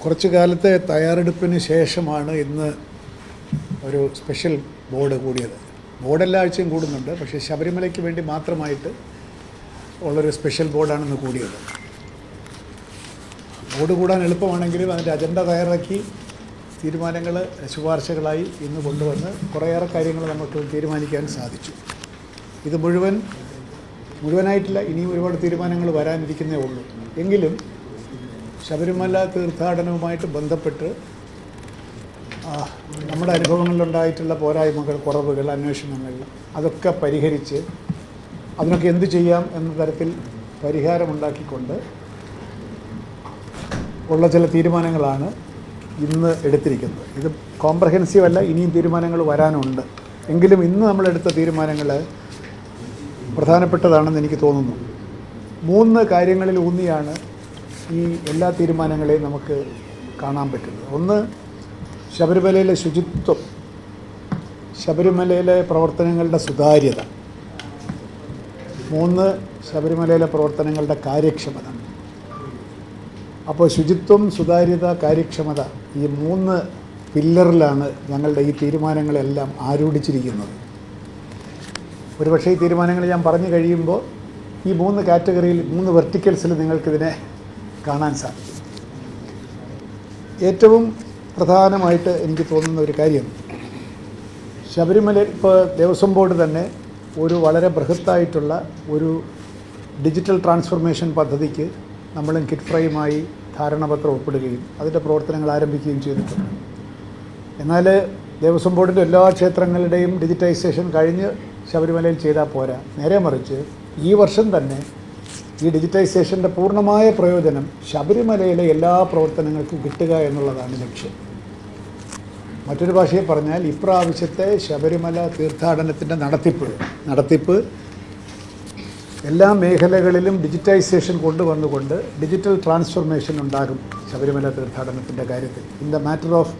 കുറച്ചു കാലത്തെ തയ്യാറെടുപ്പിന് ശേഷമാണ് ഇന്ന് ഒരു സ്പെഷ്യൽ ബോർഡ് കൂടിയത്. ബോർഡ് എല്ലാ ആഴ്ചയും കൂടുന്നുണ്ട്, പക്ഷേ ശബരിമലയ്ക്ക് വേണ്ടി മാത്രമായിട്ട് ഉള്ളൊരു സ്പെഷ്യൽ ബോർഡാണ് ഇന്ന് കൂടിയത്. ബോർഡ് കൂടാൻ എളുപ്പമാണെങ്കിലും അതിൻ്റെ അജണ്ട തയ്യാറാക്കി തീരുമാനങ്ങൾ ശുപാർശകളായി ഇന്ന് കൊണ്ടുവന്ന് കുറേയേറെ കാര്യങ്ങൾ നമുക്ക് തീരുമാനിക്കാൻ സാധിച്ചു. ഇത് മുഴുവനായിട്ടില്ല, ഇനിയും ഒരുപാട് തീരുമാനങ്ങൾ വരാനിരിക്കുന്നേ ഉള്ളൂ. എങ്കിലും ശബരിമല തീർത്ഥാടനവുമായിട്ട് ബന്ധപ്പെട്ട് നമ്മുടെ അനുഭവങ്ങളിലുണ്ടായിട്ടുള്ള പോരായ്മകൾ, കുറവുകൾ, അന്വേഷണങ്ങൾ അതൊക്കെ പരിഹരിച്ച് അതിനൊക്കെ എന്തു ചെയ്യാം എന്ന തരത്തിൽ പരിഹാരമുണ്ടാക്കിക്കൊണ്ട് ഉള്ള ചില തീരുമാനങ്ങളാണ് ഇന്ന് എടുത്തിരിക്കുന്നത്. ഇത് കോംപ്രഹെൻസീവ് അല്ല, ഇനിയും തീരുമാനങ്ങൾ വരാനുണ്ട്. എങ്കിലും ഇന്ന് നമ്മളെടുത്ത തീരുമാനങ്ങൾ പ്രധാനപ്പെട്ടതാണെന്ന് എനിക്ക് തോന്നുന്നു. 3 കാര്യങ്ങളിൽ ഊന്നിയാണ് ഈ എല്ലാ തീരുമാനങ്ങളെയും നമുക്ക് കാണാൻ പറ്റുന്നത്. ഒന്ന്, ശബരിമലയിലെ ശുചിത്വം, ശബരിമലയിലെ പ്രവർത്തനങ്ങളുടെ സുതാര്യത. 3, ശബരിമലയിലെ പ്രവർത്തനങ്ങളുടെ കാര്യക്ഷമത. അപ്പോൾ ശുചിത്വം, സുതാര്യത, കാര്യക്ഷമത, ഈ 3 പില്ലറിലാണ് ഞങ്ങളുടെ ഈ തീരുമാനങ്ങളെല്ലാം ആരൂഢിച്ചിരിക്കുന്നത്. ഒരുപക്ഷേ ഈ തീരുമാനങ്ങൾ ഞാൻ പറഞ്ഞു കഴിയുമ്പോൾ ഈ 3 കാറ്റഗറിയിൽ, 3 വെർട്ടിക്കൽസിൽ നിങ്ങൾക്കിതിനെ കാണാൻ സാധിക്കും. ഏറ്റവും പ്രധാനമായിട്ട് എനിക്ക് തോന്നുന്ന ഒരു കാര്യം, ശബരിമല ഇപ്പോൾ ദേവസ്വം ബോർഡ് തന്നെ ഒരു വളരെ ബൃഹത്തായിട്ടുള്ള ഒരു ഡിജിറ്റൽ ട്രാൻസ്ഫോർമേഷൻ പദ്ധതിക്ക് നമ്മളും കിറ്റ്ഫ്രൈയുമായി ധാരണാപത്രം ഒപ്പിടുകയും അതിൻ്റെ പ്രവർത്തനങ്ങൾ ആരംഭിക്കുകയും ചെയ്തിട്ടുണ്ട്. എന്നാൽ ദേവസ്വം ബോർഡിൻ്റെ എല്ലാ ക്ഷേത്രങ്ങളുടെയും ഡിജിറ്റൈസേഷൻ കഴിഞ്ഞ് ശബരിമലയിൽ ചെയ്താൽ പോരാ. നേരെ മറിച്ച് ഈ വർഷം തന്നെ ഈ ഡിജിറ്റൈസേഷൻ്റെ പൂർണ്ണമായ പ്രയോജനം ശബരിമലയിലെ എല്ലാ പ്രവർത്തനങ്ങൾക്കും കിട്ടുക എന്നുള്ളതാണ് ലക്ഷ്യം. മറ്റൊരു ഭാഷയിൽ പറഞ്ഞാൽ ഇപ്രാവശ്യത്തെ ശബരിമല തീർത്ഥാടനത്തിൻ്റെ നടത്തിപ്പ് എല്ലാ മേഖലകളിലും ഡിജിറ്റൈസേഷൻ കൊണ്ടുവന്നുകൊണ്ട് ഡിജിറ്റൽ ട്രാൻസ്ഫോർമേഷൻ ഉണ്ടാകും ശബരിമല തീർത്ഥാടനത്തിൻ്റെ കാര്യത്തിൽ. ഇൻ ദ മാറ്റർ ഓഫ്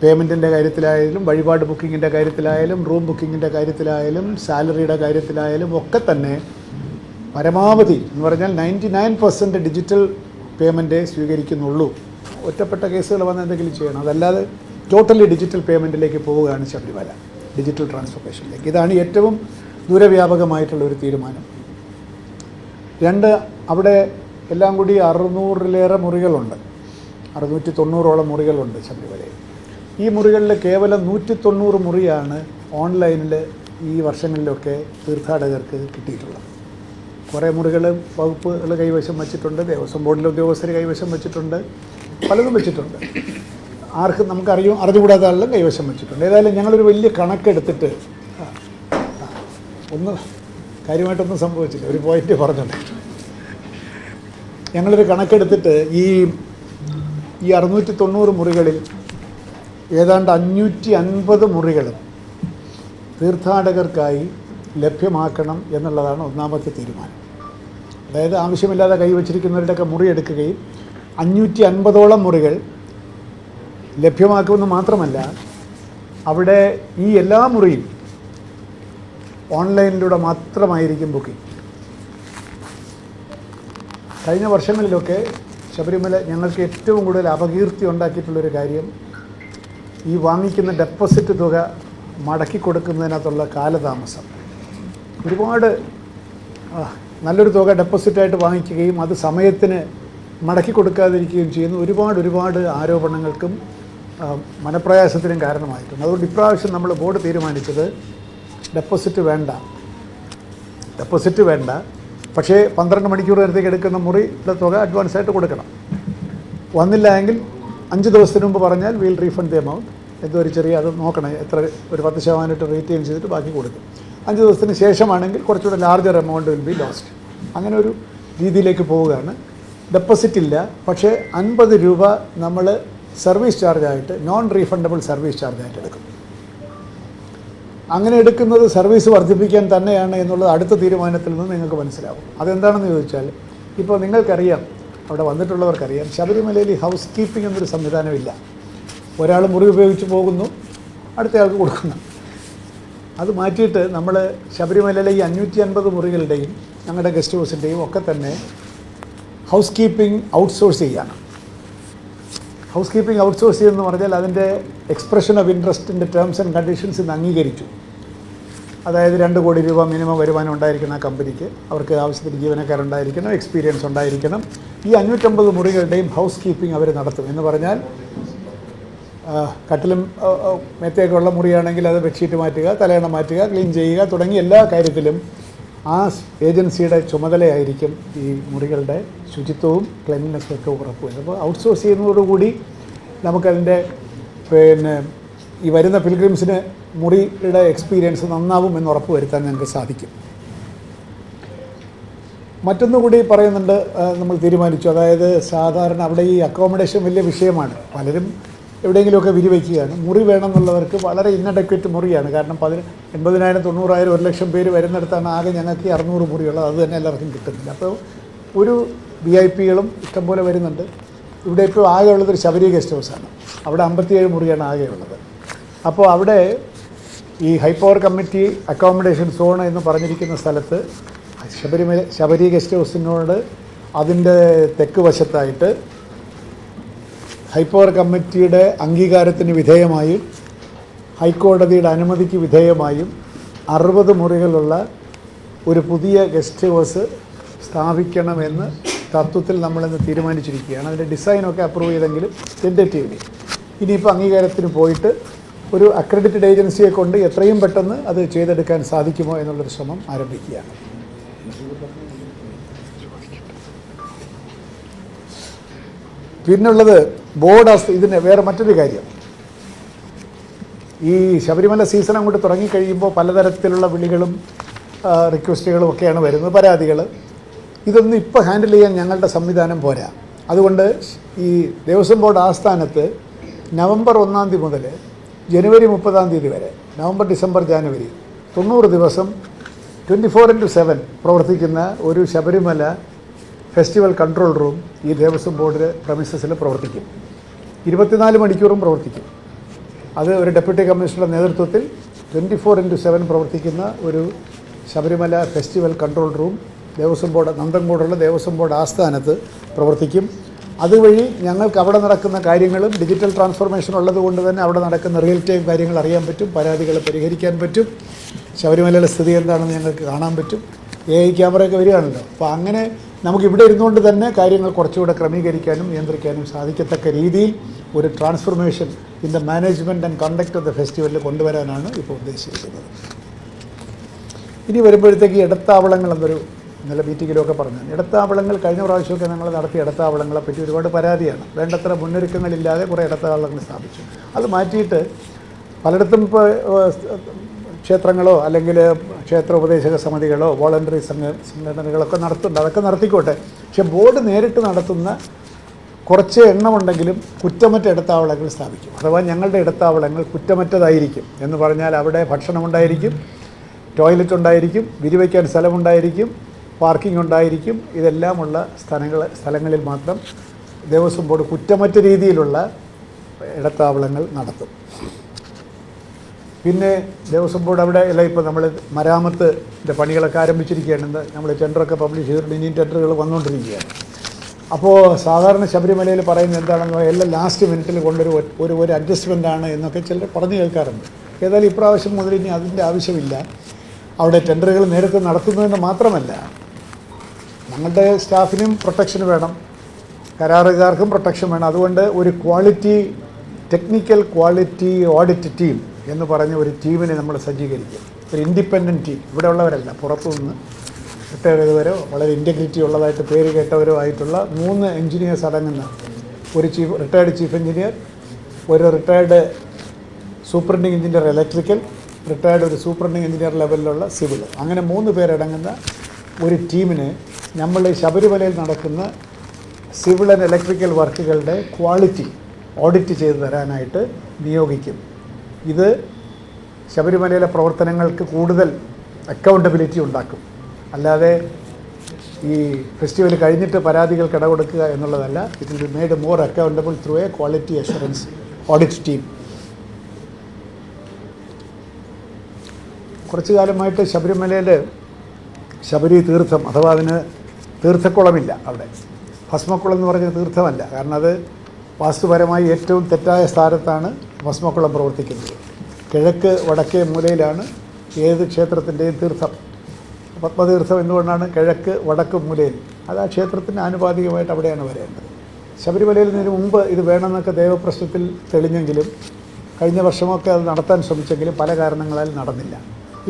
പേയ്മെൻറ്റിൻ്റെ കാര്യത്തിലായാലും, വഴിപാട് ബുക്കിങ്ങിൻ്റെ കാര്യത്തിലായാലും, റൂം ബുക്കിങ്ങിൻ്റെ കാര്യത്തിലായാലും, സാലറിയുടെ കാര്യത്തിലായാലും ഒക്കെ തന്നെ പരമാവധി എന്ന് പറഞ്ഞാൽ 99% ഡിജിറ്റൽ പേയ്മെൻറ്റേ സ്വീകരിക്കുന്നുള്ളൂ. ഒറ്റപ്പെട്ട കേസുകൾ വന്ന് എന്തെങ്കിലും ചെയ്യണം, അതല്ലാതെ ടോട്ടലി ഡിജിറ്റൽ പേയ്മെൻറ്റിലേക്ക് പോവുകയാണ് ശബരിമല, ഡിജിറ്റൽ ട്രാൻസ്ഫോർമേഷനിലേക്ക്. ഇതാണ് ഏറ്റവും ദൂരവ്യാപകമായിട്ടുള്ളൊരു തീരുമാനം. 2, അവിടെ എല്ലാം കൂടി 600-ലേറെ മുറികളുണ്ട്, 690ഓളം മുറികളുണ്ട് ശബരിമലയിൽ. ഈ മുറികളിൽ കേവലം 190 മുറിയാണ് ഓൺലൈനിൽ ഈ വർഷങ്ങളിലൊക്കെ തീർത്ഥാടകർക്ക് കിട്ടിയിട്ടുള്ളത്. കുറേ മുറികൾ വകുപ്പുകൾ കൈവശം വച്ചിട്ടുണ്ട്, ദേവസ്വം ബോർഡിലെ ഉദ്യോഗസ്ഥർ കൈവശം വച്ചിട്ടുണ്ട്, പലതും വെച്ചിട്ടുണ്ട്. ആർക്കും അറിഞ്ഞുകൂടാത്ത ആളും കൈവശം വെച്ചിട്ടുണ്ട്. ഏതായാലും ഞങ്ങളൊരു വലിയ കണക്കെടുത്തിട്ട്, കാര്യമായിട്ടൊന്നും സംഭവിച്ചില്ല, ഒരു പോയിന്റ് പറഞ്ഞിട്ടുണ്ട്. ഞങ്ങളൊരു കണക്കെടുത്തിട്ട് ഈ 690 മുറികളിൽ ഏതാണ്ട് 550 മുറികളും തീർത്ഥാടകർക്കായി ലഭ്യമാക്കണം എന്നുള്ളതാണ് ഒന്നാമത്തെ തീരുമാനം. അതായത് ആവശ്യമില്ലാതെ കൈവച്ചിരിക്കുന്നവരുടെയൊക്കെ മുറി എടുക്കുകയും 550ഓളം മുറികൾ ലഭ്യമാക്കുമെന്ന് മാത്രമല്ല, അവിടെ ഈ എല്ലാ മുറിയും ഓൺലൈനിലൂടെ മാത്രമായിരിക്കും ബുക്കിംഗ്. കഴിഞ്ഞ വർഷങ്ങളിലൊക്കെ ശബരിമല ഞങ്ങൾക്ക് ഏറ്റവും കൂടുതൽ അപകീർത്തി ഉണ്ടാക്കിയിട്ടുള്ളൊരു കാര്യം, ഈ വാങ്ങിക്കുന്ന ഡെപ്പോസിറ്റ് തുക മടക്കി കൊടുക്കുന്നതിനകത്തുള്ള കാലതാമസം. ഒരുപാട് നല്ലൊരു തുക ഡെപ്പോസിറ്റായിട്ട് വാങ്ങിക്കുകയും അത് സമയത്തിന് മടക്കി കൊടുക്കാതിരിക്കുകയും ചെയ്യുന്ന ഒരുപാട് ആരോപണങ്ങൾക്കും മനപ്രയാസത്തിനും കാരണമായിട്ടുണ്ട്. അതുകൊണ്ട് ഇപ്രാവശ്യം നമ്മൾ ബോർഡ് തീരുമാനിച്ചത് ഡെപ്പോസിറ്റ് വേണ്ട, പക്ഷേ 12 മണിക്കൂർ നേരത്തേക്ക് എടുക്കുന്ന മുറിയുടെ തുക അഡ്വാൻസായിട്ട് കൊടുക്കണം. വന്നില്ല എങ്കിൽ 5 ദിവസത്തിന് മുമ്പ് പറഞ്ഞാൽ വീൽ റീഫണ്ട് ദി എമൗണ്ട്. എന്തോ ഒരു ചെറിയ അത് നോക്കണം, എത്ര ഒരു 10% റീറ്റെയിൻ ചെയ്തിട്ട് ബാക്കി കൊടുക്കും. 5 ദിവസത്തിന് ശേഷമാണെങ്കിൽ കുറച്ചുകൂടെ larger amount will be lost. അങ്ങനെ ഒരു രീതിയിലേക്ക് പോവുകയാണ്. ഡെപ്പോസിറ്റ് ഇല്ല, പക്ഷേ 50 രൂപ നമ്മൾ സർവീസ് ചാർജായിട്ട്, നോൺ റീഫണ്ടബിൾ സർവീസ് ചാർജായിട്ട് എടുക്കും. അങ്ങനെ എടുക്കുന്നത് സർവീസ് വർദ്ധിപ്പിക്കാൻ തന്നെയാണ് എന്നുള്ളത് അടുത്ത തീരുമാനത്തിൽ നിന്ന് നിങ്ങൾക്ക് മനസ്സിലാവും. അതെന്താണെന്ന് ചോദിച്ചാൽ, ഇപ്പോൾ നിങ്ങൾക്കറിയാം, അവിടെ വന്നിട്ടുള്ളവർക്കറിയാം, ശബരിമലയിൽ ഹൗസ് കീപ്പിംഗ് എന്നൊരു സംവിധാനമില്ല. ഒരാൾ മുറി ഉപയോഗിച്ച് പോകുന്നു, അടുത്തയാൾക്ക് കൊടുക്കുന്നു. അത് മാറ്റിയിട്ട് നമ്മൾ ശബരിമലയിലെ ഈ 550 മുറികളുടെയും ഞങ്ങളുടെ ഗസ്റ്റ് ഹൗസിൻ്റെയും ഒക്കെ തന്നെ ഹൗസ് കീപ്പിംഗ് ഔട്ട്സോഴ്സ് ചെയ്യണം. ഹൗസ് കീപ്പിംഗ് ഔട്ട്സോഴ്സ് ചെയ്യുമെന്ന് പറഞ്ഞാൽ അതിൻ്റെ എക്സ്പ്രഷൻ ഓഫ് ഇൻട്രസ്റ്റിൻ്റെ ടേംസ് ആൻഡ് കണ്ടീഷൻസ് ഇന്ന് അംഗീകരിച്ചു. അതായത് 2 കോടി രൂപ മിനിമം വരുമാനം ഉണ്ടായിരിക്കണം ആ കമ്പനിക്ക്, അവർക്ക് ആവശ്യത്തിന് ജീവനക്കാരുണ്ടായിരിക്കണം, എക്സ്പീരിയൻസ് ഉണ്ടായിരിക്കണം. ഈ 550 മുറികളുടെയും ഹൗസ് കീപ്പിംഗ് അവർ നടത്തും. എന്ന് പറഞ്ഞാൽ കട്ടിലും മെത്തയൊക്കെ ഉള്ള മുറിയാണെങ്കിൽ അത് ബെഡ്ഷീറ്റ് മാറ്റുക, തലയണ മാറ്റുക, ക്ലീൻ ചെയ്യുക തുടങ്ങി എല്ലാ കാര്യത്തിലും ആ ഏജൻസിയുടെ ചുമതലയായിരിക്കും ഈ മുറികളുടെ ശുചിത്വവും ക്ലീൻനെസ്സും ഒക്കെ ഉറപ്പുവരുന്നത്. അപ്പോൾ ഔട്ട്സോഴ്സ് ചെയ്യുന്നതോടുകൂടി നമുക്കതിൻ്റെ ഈ വരുന്ന പിൽഗ്രിംസിന് മുറിയുടെ എക്സ്പീരിയൻസ് നന്നാവും എന്ന് ഉറപ്പ് വരുത്താൻ ഞങ്ങൾക്ക് സാധിക്കും. മറ്റൊന്നുകൂടി പറയുന്നുണ്ട്, നമ്മൾ തീരുമാനിച്ചു. അതായത് സാധാരണ അവിടെ ഈ അക്കോമഡേഷൻ വലിയ വിഷയമാണ്. പലരും എവിടെയെങ്കിലുമൊക്കെ വിരിവയ്ക്കുകയാണ്. മുറി വേണമെന്നുള്ളവർക്ക് വളരെ ഇന്നഡക്വേറ്റ് മുറിയാണ്. കാരണം 80,000, 90,000, 1,00,000 പേര് വരുന്നിടത്താണ് ആകെ ഞങ്ങൾക്ക് 600 മുറിയുള്ളത്. അത് തന്നെ എല്ലാവർക്കും കിട്ടുന്നില്ല. അപ്പോൾ ഒരു VIP-കളും ഇഷ്ടംപോലെ വരുന്നുണ്ട്. ഇവിടെ ഇപ്പോൾ ആകെ ഉള്ളതൊരു ശബരി ഗസ്റ്റ് ഹൗസാണ്. അവിടെ 57 മുറിയാണ് ആകെ ഉള്ളത്. അപ്പോൾ അവിടെ ഈ high power committee accommodation zone എന്ന് പറഞ്ഞിരിക്കുന്ന സ്ഥലത്ത് ശബരി ഗസ്റ്റ് ഹൗസിനോട് അതിൻ്റെ തെക്ക് വശത്തായിട്ട് ഹൈ പവർ കമ്മിറ്റിയുടെ അംഗീകാരത്തിന് വിധേയമായും ഹൈക്കോടതിയുടെ അനുമതിക്ക് വിധേയമായും 60 മുറികളുള്ള ഒരു പുതിയ ഗസ്റ്റ് ഹൗസ് സ്ഥാപിക്കണമെന്ന് തത്വത്തിൽ നമ്മളിന്ന് തീരുമാനിച്ചിരിക്കുകയാണ്. അതിൻ്റെ ഡിസൈനൊക്കെ അപ്രൂവ് ചെയ്തെങ്കിലും ടെൻറ്റേറ്റീവ്ലി ഇനിയിപ്പോൾ അംഗീകാരത്തിന് പോയിട്ട് ഒരു അക്രഡിറ്റഡ് ഏജൻസിയെ കൊണ്ട് എത്രയും പെട്ടെന്ന് അത് ചെയ്തെടുക്കാൻ സാധിക്കുമോ എന്നുള്ളൊരു ശ്രമം ആരംഭിക്കുകയാണ്. പിന്നുള്ളത് ഇതിന് വേറെ മറ്റൊരു കാര്യം, ഈ ശബരിമല സീസൺ അങ്ങോട്ട് തുടങ്ങിക്കഴിയുമ്പോൾ പലതരത്തിലുള്ള വിളികളും റിക്വസ്റ്റുകളും ഒക്കെയാണ് വരുന്നത്, പരാതികൾ. ഇതൊന്നും ഇപ്പോൾ ഹാൻഡിൽ ചെയ്യാൻ ഞങ്ങളുടെ സംവിധാനം പോരാ. അതുകൊണ്ട് ഈ ദേവസ്വം ബോർഡ് ആസ്ഥാനത്ത് നവംബർ 1 തീയതി മുതൽ ജനുവരി 30 വരെ, നവംബർ, ഡിസംബർ, ജനുവരി 90 ദിവസം 24/7 പ്രവർത്തിക്കുന്ന ഒരു ശബരിമല ഫെസ്റ്റിവൽ കൺട്രോൾ റൂം ഈ ദേവസ്വം ബോർഡ് പ്രമിസസിൽ പ്രവർത്തിക്കും. 24 മണിക്കൂറും പ്രവർത്തിക്കും. അത് ഒരു ഡെപ്യൂട്ടി കമ്മീഷണറുടെ നേതൃത്വത്തിൽ 24/7 പ്രവർത്തിക്കുന്ന ഒരു Sabarimala festival control room Devaswom board, നന്തൻകോടുള്ള ദേവസ്വം ബോർഡ് ആസ്ഥാനത്ത് പ്രവർത്തിക്കും. അതുവഴി ഞങ്ങൾക്ക് അവിടെ നടക്കുന്ന കാര്യങ്ങളും ഡിജിറ്റൽ ട്രാൻസ്ഫോർമേഷൻ ഉള്ളതുകൊണ്ട് തന്നെ അവിടെ നടക്കുന്ന റിയൽ ടൈം കാര്യങ്ങൾ അറിയാൻ പറ്റും, പരാതികൾ പരിഹരിക്കാൻ പറ്റും, ശബരിമലയിലെ സ്ഥിതി എന്താണെന്ന് ഞങ്ങൾക്ക് കാണാൻ പറ്റും. AI ക്യാമറയൊക്കെ വരികയാണല്ലോ. അപ്പോൾ അങ്ങനെ നമുക്കിവിടെ ഇരുന്നുകൊണ്ട് തന്നെ കാര്യങ്ങൾ കുറച്ചുകൂടെ ക്രമീകരിക്കാനും നിയന്ത്രിക്കാനും സാധിക്കത്തക്ക രീതിയിൽ ഒരു transformation in the management and conduct of the ഫെസ്റ്റിവലിൽ കൊണ്ടുവരാനാണ് ഇപ്പോൾ ഉദ്ദേശിച്ചിരിക്കുന്നത്. ഇനി വരുമ്പോഴത്തേക്ക് ഇടത്താവളങ്ങൾ എന്നൊരു ഇന്നലെ മീറ്റിങ്ങിലൊക്കെ പറഞ്ഞു. ഇടത്താവളങ്ങൾ കഴിഞ്ഞ പ്രാവശ്യമൊക്കെ ഞങ്ങൾ നടത്തിയ ഇടത്താവളങ്ങളെപ്പറ്റി ഒരുപാട് പരാതിയാണ്. വേണ്ടത്ര മുന്നൊരുക്കങ്ങളില്ലാതെ കുറേ ഇടത്താവളങ്ങൾ സ്ഥാപിച്ചു. അത് മാറ്റിയിട്ട് പലയിടത്തും ഇപ്പോൾ ക്ഷേത്രങ്ങളോ അല്ലെങ്കിൽ ക്ഷേത്ര ഉപദേശക സമിതികളോ വോളണ്ടറി സംഘടനകളൊക്കെ നടത്തുന്നുണ്ട്. അതൊക്കെ നടത്തിക്കോട്ടെ. പക്ഷേ ബോർഡ് നേരിട്ട് നടത്തുന്ന കുറച്ച് എണ്ണമുണ്ടെങ്കിലും കുറ്റമറ്റ ഇടത്താവളങ്ങൾ സ്ഥാപിക്കും. അഥവാ ഞങ്ങളുടെ ഇടത്താവളങ്ങൾ കുറ്റമറ്റതായിരിക്കും എന്ന് പറഞ്ഞാൽ അവിടെ ഭക്ഷണമുണ്ടായിരിക്കും, ടോയ്ലറ്റ് ഉണ്ടായിരിക്കും, വിരിവയ്ക്കാൻ സ്ഥലമുണ്ടായിരിക്കും, പാർക്കിംഗ് ഉണ്ടായിരിക്കും. ഇതെല്ലാമുള്ള സ്ഥലങ്ങളിൽ മാത്രം ദേവസ്വം ബോർഡ് കുറ്റമറ്റ രീതിയിലുള്ള ഇടത്താവളങ്ങൾ നടത്തും. പിന്നെ ദേവസ്വം ബോർഡ് അവിടെ അല്ല, ഇപ്പോൾ നമ്മൾ മരാമത്തിൻ്റെ പണികളൊക്കെ ആരംഭിച്ചിരിക്കുകയാണ്. നമ്മൾ ടെൻഡറൊക്കെ പബ്ലിഷ് ചെയ്തിട്ടുണ്ട്. ഇനിയും ടെൻഡറുകൾ വന്നുകൊണ്ടിരിക്കുകയാണ്. അപ്പോൾ സാധാരണ ശബരിമലയിൽ പറയുന്നത് എന്താണെന്ന് എല്ലാം ലാസ്റ്റ് മിനിറ്റിൽ കൊണ്ടൊരു അഡ്ജസ്റ്റ്മെൻ്റാണ് എന്നൊക്കെ ചിലർ പറഞ്ഞു കേൾക്കാറുണ്ട്. ഏതായാലും ഇപ്രാവശ്യം മുതൽ ഇനി അതിൻ്റെ ആവശ്യമില്ല. അവിടെ ടെൻഡറുകൾ നേരത്തെ നടത്തുന്നതെന്ന് മാത്രമല്ല, ഞങ്ങളുടെ സ്റ്റാഫിനും പ്രൊട്ടക്ഷൻ വേണം, കരാറുകാർക്കും പ്രൊട്ടക്ഷൻ വേണം. അതുകൊണ്ട് ഒരു ടെക്നിക്കൽ ക്വാളിറ്റി ഓഡിറ്റ് ടീം എന്ന് പറഞ്ഞ ഒരു ടീമിനെ നമ്മൾ സജ്ജീകരിക്കും. ഒരു ഇൻഡിപെൻഡൻറ്റ് ടീം, ഇവിടെ ഉള്ളവരല്ല, പുറത്തുനിന്ന് റിട്ടയർ ചെയ്തവരോ വളരെ ഇൻറ്റഗ്രിറ്റി ഉള്ളതായിട്ട് പേര് കേട്ടവരോ ആയിട്ടുള്ള 3 എഞ്ചിനീയേഴ്സ് അടങ്ങുന്ന ഒരു റിട്ടയർഡ് ചീഫ് എഞ്ചിനീയർ, ഒരു retired superintending engineer electrical, retired ഒരു സൂപ്രണ്ടിങ് എഞ്ചിനീയർ ലെവലിലുള്ള സിവിൽ, അങ്ങനെ 3 പേരടങ്ങുന്ന ഒരു ടീമിനെ നമ്മൾ ശബരിമലയിൽ നടക്കുന്ന സിവിൽ ആൻഡ് ഇലക്ട്രിക്കൽ വർക്കുകളുടെ ക്വാളിറ്റി ഓഡിറ്റ് ചെയ്തു തരാനായിട്ട് നിയോഗിക്കും. ഇത് ശബരിമലയിലെ പ്രവർത്തനങ്ങൾക്ക് കൂടുതൽ അക്കൗണ്ടബിലിറ്റി ഉണ്ടാക്കും. അല്ലാതെ ഈ ഫെസ്റ്റിവൽ കഴിഞ്ഞിട്ട് പരാതികൾ കിടകൊടുക്കുക എന്നുള്ളതല്ല. It will be made more accountable through A quality assurance audit team. കുറച്ചു കാലമായിട്ട് ശബരിമലയിൽ ശബരി തീർത്ഥം, അഥവാ അതിന് തീർത്ഥക്കുളമില്ല. അവിടെ ഭസ്മക്കുളം എന്ന് പറഞ്ഞ തീർത്ഥമല്ല. കാരണം അത് വാസ്തുപരമായി ഏറ്റവും തെറ്റായ സ്ഥാനത്താണ് ഭസ്മക്കുളം പ്രവർത്തിക്കുന്നത്. കിഴക്ക് വടക്കേ മൂലയിലാണ് ഏത് ക്ഷേത്രത്തിൻ്റെയും തീർത്ഥം. പത്മതീർത്ഥം എന്തുകൊണ്ടാണ് കിഴക്ക് വടക്ക് മൂലയിൽ? അത് ആ ക്ഷേത്രത്തിന് ആനുപാതികമായിട്ട് അവിടെയാണ് വരേണ്ടത്. ശബരിമലയിൽ ഇതിനു മുമ്പ് ഇത് വേണമെന്നൊക്കെ ദേവപ്രശ്നത്തിൽ തെളിഞ്ഞെങ്കിലും കഴിഞ്ഞ വർഷമൊക്കെ അത് നടത്താൻ ശ്രമിച്ചെങ്കിലും പല കാരണങ്ങളാൽ നടന്നില്ല.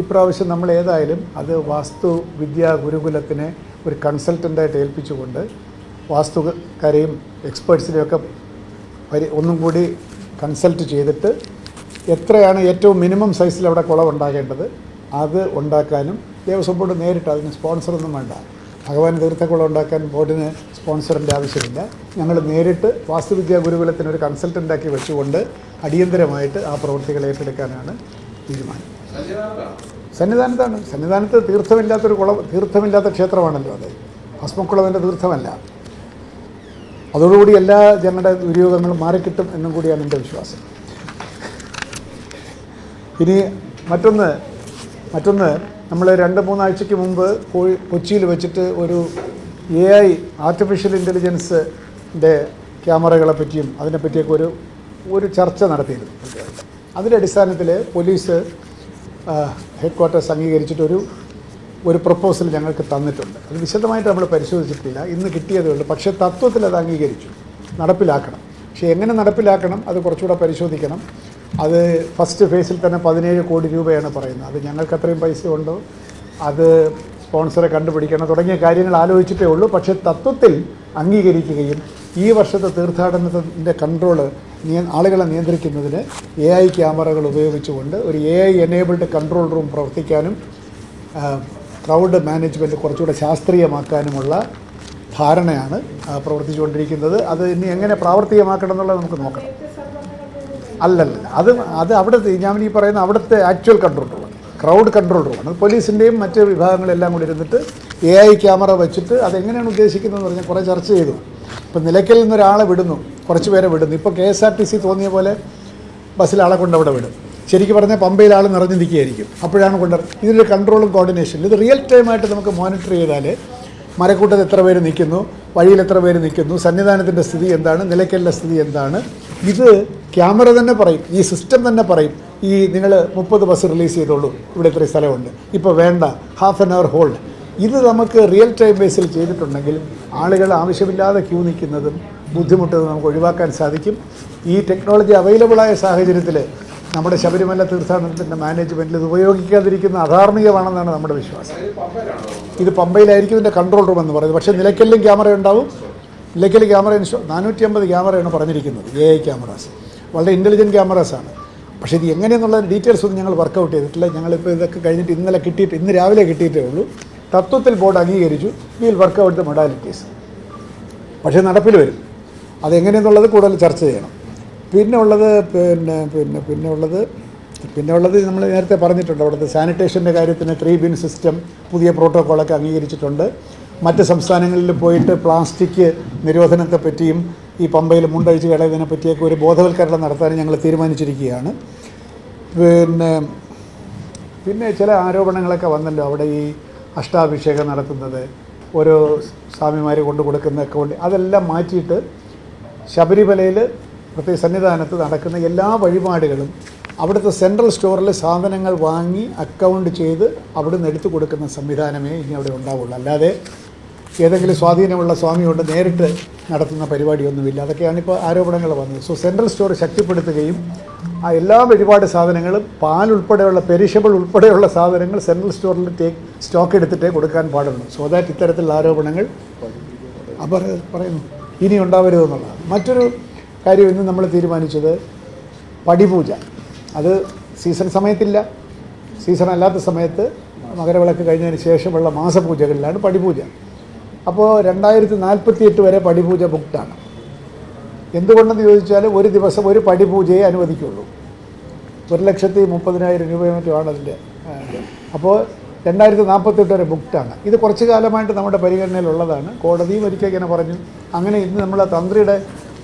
ഇപ്രാവശ്യം നമ്മൾ ഏതായാലും അത് വാസ്തു വിദ്യാ ഗുരുകുലത്തിനെ ഒരു കൺസൾട്ടൻ്റായിട്ട് ഏൽപ്പിച്ചുകൊണ്ട് വാസ്തുക്കാരെയും എക്സ്പേർട്സിനെയൊക്കെ ഒന്നും കൂടി കൺസൾട്ട് ചെയ്തിട്ട് എത്രയാണ് ഏറ്റവും മിനിമം സൈസിൽ അവിടെ കുളം ഉണ്ടാകേണ്ടത് അത് ഉണ്ടാക്കാനും ദേവസ്വം ബോർഡ് നേരിട്ട്, അതിന് സ്പോൺസറൊന്നും വേണ്ട. ഭഗവാൻ തീർത്ഥക്കുളം ഉണ്ടാക്കാൻ ബോർഡിന് സ്പോൺസറിൻ്റെ ആവശ്യമില്ല. ഞങ്ങൾ നേരിട്ട് വാസ്തുവിദ്യാ ഗുരുകുലത്തിന് ഒരു കൺസൾട്ടൻ്റാക്കി വെച്ചുകൊണ്ട് അടിയന്തരമായിട്ട് ആ പ്രവൃത്തികൾ ഏറ്റെടുക്കാനാണ് തീരുമാനം. സന്നിധാനത്താണ്. സന്നിധാനത്ത് തീർത്ഥമില്ലാത്ത ക്ഷേത്രമാണല്ലോ അത്. ഭസ്മക്കുളത്തിൻ്റെ തീർത്ഥമല്ല. അതോടുകൂടി എല്ലാ ജനങ്ങളുടെ ദുര്യോഗങ്ങളും മാറിക്കിട്ടും എന്നും കൂടിയാണ് എൻ്റെ വിശ്വാസം. ഇനി മറ്റൊന്ന് നമ്മൾ 2-3 ആഴ്ചയ്ക്ക് മുമ്പ് കൊച്ചിയിൽ വെച്ചിട്ട് ഒരു AI ആർട്ടിഫിഷ്യൽ ഇൻ്റലിജൻസിൻ്റെ ക്യാമറകളെ പറ്റിയും അതിനെപ്പറ്റിയൊക്കെ ഒരു ചർച്ച നടത്തിയിരുന്നു. അതിൻ്റെ അടിസ്ഥാനത്തിൽ പോലീസ് ഹെഡ് ക്വാർട്ടേഴ്സ് അംഗീകരിച്ചിട്ട് ഒരു പ്രപ്പോസൽ ഞങ്ങൾക്ക് തന്നിട്ടുണ്ട്. അത് വിശദമായിട്ട് നമ്മൾ പരിശോധിച്ചിട്ടില്ല, ഇന്ന് കിട്ടിയതേ ഉള്ളൂ. പക്ഷേ തത്വത്തിൽ അത് അംഗീകരിച്ചു, നടപ്പിലാക്കണം. പക്ഷേ എങ്ങനെ നടപ്പിലാക്കണം അത് കുറച്ചുകൂടെ പരിശോധിക്കണം. അത് ഫസ്റ്റ് ഫേസിൽ തന്നെ 17 കോടി രൂപയാണ് പറയുന്നത്. അത് ഞങ്ങൾക്ക് അത്രയും പൈസ ഉണ്ടോ, അത് സ്പോൺസറെ കണ്ടുപിടിക്കണം തുടങ്ങിയ കാര്യങ്ങൾ ആലോചിച്ചിട്ടേ ഉള്ളൂ. പക്ഷേ തത്വത്തിൽ അംഗീകരിക്കുകയും ഈ വർഷത്തെ തീർത്ഥാടനത്തിൻ്റെ കൺട്രോള് ആളുകളെ നിയന്ത്രിക്കുന്നതിന് AI ക്യാമറകൾ ഉപയോഗിച്ചുകൊണ്ട് ഒരു AI എനേബിൾഡ് കൺട്രോൾ റൂം പ്രവർത്തിക്കാനും ക്രൗഡ് മാനേജ്മെൻറ്റ് കുറച്ചുകൂടെ ശാസ്ത്രീയമാക്കാനുമുള്ള ധാരണയാണ് പ്രവർത്തിച്ചുകൊണ്ടിരിക്കുന്നത്. അത് ഇനി എങ്ങനെ പ്രാവർത്തികമാക്കണം എന്നുള്ളത് നമുക്ക് നോക്കണം. അല്ലല്ല, അത് അവിടുത്തെ ഞാൻ ഈ പറയുന്ന അവിടുത്തെ ആക്ച്വൽ കൺട്രോൾ റൂമാണ്, ക്രൗഡ് കൺട്രോൾ റൂമാണ്. അത് പോലീസിൻ്റെയും മറ്റ് വിഭാഗങ്ങളെല്ലാം കൂടി ഇരുന്നിട്ട് AI ക്യാമറ വെച്ചിട്ട് അതെങ്ങനെയാണ് ഉദ്ദേശിക്കുന്നതെന്ന് പറഞ്ഞാൽ കുറേ ചർച്ച ചെയ്തു. ഇപ്പം നിലയ്ക്കൽ നിന്നൊരാളെ വിടുന്നു, കുറച്ച് പേരെ വിടുന്നു. ഇപ്പോൾ KSRTC തോന്നിയ പോലെ ബസ്സിൽ ആളെ കൊണ്ട് അവിടെ വിടും. ശരിക്കും പറഞ്ഞാൽ പമ്പയിൽ ആൾ നിറഞ്ഞു നിൽക്കുകയായിരിക്കും. അപ്പോഴാണ് ഇതിൻ്റെ കൺട്രോളും കോർഡിനേഷനും ഇത് റിയൽ ടൈമായിട്ട് നമുക്ക് മോണിറ്റർ ചെയ്താൽ മരക്കൂട്ടത്ത് എത്ര പേര് നിൽക്കുന്നു, വഴിയിൽ എത്ര പേര് നിൽക്കുന്നു, സന്നിധാനത്തിൻ്റെ സ്ഥിതി എന്താണ്, നിലയ്ക്കലിൻ്റെ സ്ഥിതി എന്താണ്, ഇത് ക്യാമറ തന്നെ പറയും, ഈ സിസ്റ്റം തന്നെ പറയും. നിങ്ങൾ 30 ബസ് റിലീസ് ചെയ്തോളൂ, ഇവിടെ ഇത്രയും സ്ഥലമുണ്ട്, ഇപ്പോൾ വേണ്ട, ഹാഫ് ആൻ അവർ ഹോൾഡ്. ഇത് നമുക്ക് റിയൽ ടൈം ബേസിൽ ചെയ്തിട്ടുണ്ടെങ്കിൽ ആളുകൾ ആവശ്യമില്ലാതെ ക്യൂ നിൽക്കുന്നതും ബുദ്ധിമുട്ടും നമുക്ക് ഒഴിവാക്കാൻ സാധിക്കും. ഈ ടെക്നോളജി അവൈലബിളായ സാഹചര്യത്തിൽ നമ്മുടെ ശബരിമല തീർത്ഥാടനത്തിൻ്റെ മാനേജ്മെൻറ്റിൽ ഇത് ഉപയോഗിക്കാതിരിക്കുന്ന അധാർമികമാണെന്നാണ് നമ്മുടെ വിശ്വാസം. ഇത് പമ്പയിലായിരിക്കും ഇതിൻ്റെ കൺട്രോൾ റൂം എന്ന് പറയുന്നത്. പക്ഷേ നിലയ്ക്കലിലും ക്യാമറ ഉണ്ടാവും. നിലയ്ക്കൽ ക്യാമറ 450 ക്യാമറയാണ് പറഞ്ഞിരിക്കുന്നത്, AI ക്യാമറാസ്. വളരെ ഇൻ്റലിജൻറ്റ് ക്യാമറാസാണ്. പക്ഷേ ഇത് എങ്ങനെയെന്നുള്ള ഡീറ്റെയിൽസ് ഒന്നും ഞങ്ങൾ വർക്കൗട്ട് ചെയ്തിട്ടില്ല. ഞങ്ങളിപ്പോൾ ഇതൊക്കെ കഴിഞ്ഞിട്ട് ഇന്ന് രാവിലെ കിട്ടിയിട്ടേ ഉള്ളൂ. തത്വത്തിൽ ബോർഡ് അംഗീകരിച്ചു, വിൽ വർക്കൗട്ട് ദ മൊഡാലിറ്റീസ്. പക്ഷേ നടപ്പിൽ വരും. അതെങ്ങനെയെന്നുള്ളത് കൂടുതൽ ചർച്ച ചെയ്യണം. പിന്നെ ഉള്ളത് നമ്മൾ നേരത്തെ പറഞ്ഞിട്ടുണ്ട്. അവിടുത്തെ സാനിറ്റേഷൻ്റെ കാര്യത്തിന് 3 ബിൻ സിസ്റ്റം പുതിയ പ്രോട്ടോക്കോളൊക്കെ അംഗീകരിച്ചിട്ടുണ്ട്. മറ്റ് സംസ്ഥാനങ്ങളിൽ പോയിട്ട് പ്ലാസ്റ്റിക് നിരോധനത്തെപ്പറ്റിയും ഈ പമ്പയിൽ മുണ്ടഴിച്ച് കളയുന്നതിനെ പറ്റിയൊക്കെ ഒരു ബോധവൽക്കരണം നടത്താൻ ഞങ്ങൾ തീരുമാനിച്ചിരിക്കുകയാണ്. പിന്നെ ചില ആരോപണങ്ങളൊക്കെ വന്നല്ലോ. അവിടെ ഈ അഷ്ടാഭിഷേകം നടത്തുന്നത്, ഓരോ സ്വാമിമാർ കൊണ്ടു കൊടുക്കുന്നതൊക്കെ കൊണ്ട് അതെല്ലാം മാറ്റിയിട്ട് ശബരിമലയിൽ പ്രത്യേക സന്നിധാനത്ത് നടക്കുന്ന എല്ലാ വഴിപാടുകളും അവിടുത്തെ സെൻട്രൽ സ്റ്റോറിൽ സാധനങ്ങൾ വാങ്ങി അക്കൗണ്ട് ചെയ്ത് അവിടുന്ന് എടുത്തു കൊടുക്കുന്ന സംവിധാനമേ ഇനി അവിടെ ഉണ്ടാവുള്ളൂ. അല്ലാതെ ഏതെങ്കിലും സ്വാധീനമുള്ള സ്വാമി കൊണ്ട് നേരിട്ട് നടത്തുന്ന പരിപാടിയൊന്നുമില്ല. അതൊക്കെയാണ് ഇപ്പോൾ ആരോപണങ്ങൾ വന്നത്. സോ സെൻട്രൽ സ്റ്റോർ ശക്തിപ്പെടുത്തുകയും ആ എല്ലാ വഴിപാട് സാധനങ്ങളും പാൽ ഉൾപ്പെടെയുള്ള പെരിഷബിൾ ഉൾപ്പെടെയുള്ള സാധനങ്ങൾ സെൻട്രൽ സ്റ്റോറിൽ സ്റ്റോക്ക് എടുത്തിട്ടേ കൊടുക്കാൻ പാടുള്ളൂ. സോ ദാറ്റ് ഇത്തരത്തിലുള്ള ആരോപണങ്ങൾ പറയുന്നു ഇനി ഉണ്ടാവരുതെന്നുള്ളതാണ്. മറ്റൊരു കാര്യം ഇന്ന് നമ്മൾ തീരുമാനിച്ചത് പടിപൂജ. അത് സീസൺ സമയത്തില്ല, സീസൺ അല്ലാത്ത സമയത്ത് മകരവിളക്ക് കഴിഞ്ഞതിന് ശേഷമുള്ള മാസപൂജകളിലാണ് പടിപൂജ. അപ്പോൾ 2048 വരെ പടിപൂജ ബുക്ക്ഡാണ്. എന്തുകൊണ്ടെന്ന് ചോദിച്ചാൽ ഒരു ദിവസം ഒരു പടിപൂജയെ അനുവദിക്കുള്ളൂ. 1,30,000 രൂപയോ മറ്റോ ആണ് അതിൻ്റെ. അപ്പോൾ 2048 വരെ ബുക്ക്ഡാണ്. ഇത് കുറച്ച് കാലമായിട്ട് നമ്മുടെ പരിഗണനയിലുള്ളതാണ്. കോടതിയും ഒരിക്കൽ ഇങ്ങനെ പറഞ്ഞു. അങ്ങനെ ഇന്ന് നമ്മൾ തന്ത്രിയുടെ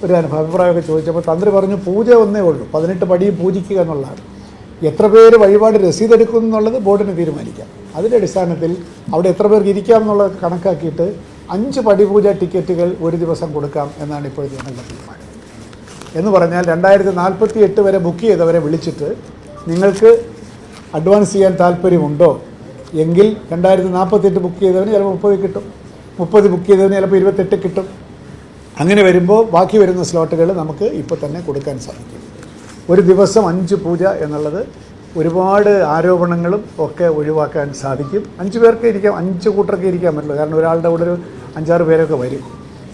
ഒരു അഭിപ്രായമൊക്കെ ചോദിച്ചപ്പോൾ തന്ത്രി പറഞ്ഞു പൂജ ഒന്നേ ഉള്ളൂ, 18 പടിയും പൂജിക്കുക എന്നുള്ളതാണ്. എത്ര പേര് വഴിപാട് രസീതെടുക്കും എന്നുള്ളത് ബോർഡിന് തീരുമാനിക്കാം. അതിൻ്റെ അടിസ്ഥാനത്തിൽ അവിടെ എത്ര പേർക്ക് ഇരിക്കാം എന്നുള്ളത് കണക്കാക്കിയിട്ട് 5 പടിപൂജ ടിക്കറ്റുകൾ ഒരു ദിവസം കൊടുക്കാം എന്നാണ് ഇപ്പോഴത്തെ ഞങ്ങളുടെ തീരുമാനം. എന്ന് പറഞ്ഞാൽ 2048 വരെ ബുക്ക് ചെയ്തവരെ വിളിച്ചിട്ട് നിങ്ങൾക്ക് അഡ്വാൻസ് ചെയ്യാൻ താല്പര്യമുണ്ടോ എങ്കിൽ 2048 ബുക്ക് ചെയ്തവന് ചിലപ്പോൾ 30 കിട്ടും, 30 ബുക്ക് ചെയ്തവന് ചിലപ്പോൾ 28 കിട്ടും. അങ്ങനെ വരുമ്പോൾ ബാക്കി വരുന്ന സ്ലോട്ടുകൾ നമുക്ക് ഇപ്പോൾ തന്നെ കൊടുക്കാൻ സാധിക്കും. ഒരു ദിവസം 5 പൂജ എന്നുള്ളത് ഒരുപാട് ആരോപണങ്ങളും ഒക്കെ ഒഴിവാക്കാൻ സാധിക്കും. 5 പേർക്ക് ഇരിക്കാം, 5 കൂട്ടർക്ക് ഇരിക്കാൻ പറ്റില്ല. കാരണം ഒരാളുടെ കൂടെ ഒരു 5-6 പേരൊക്കെ വരും.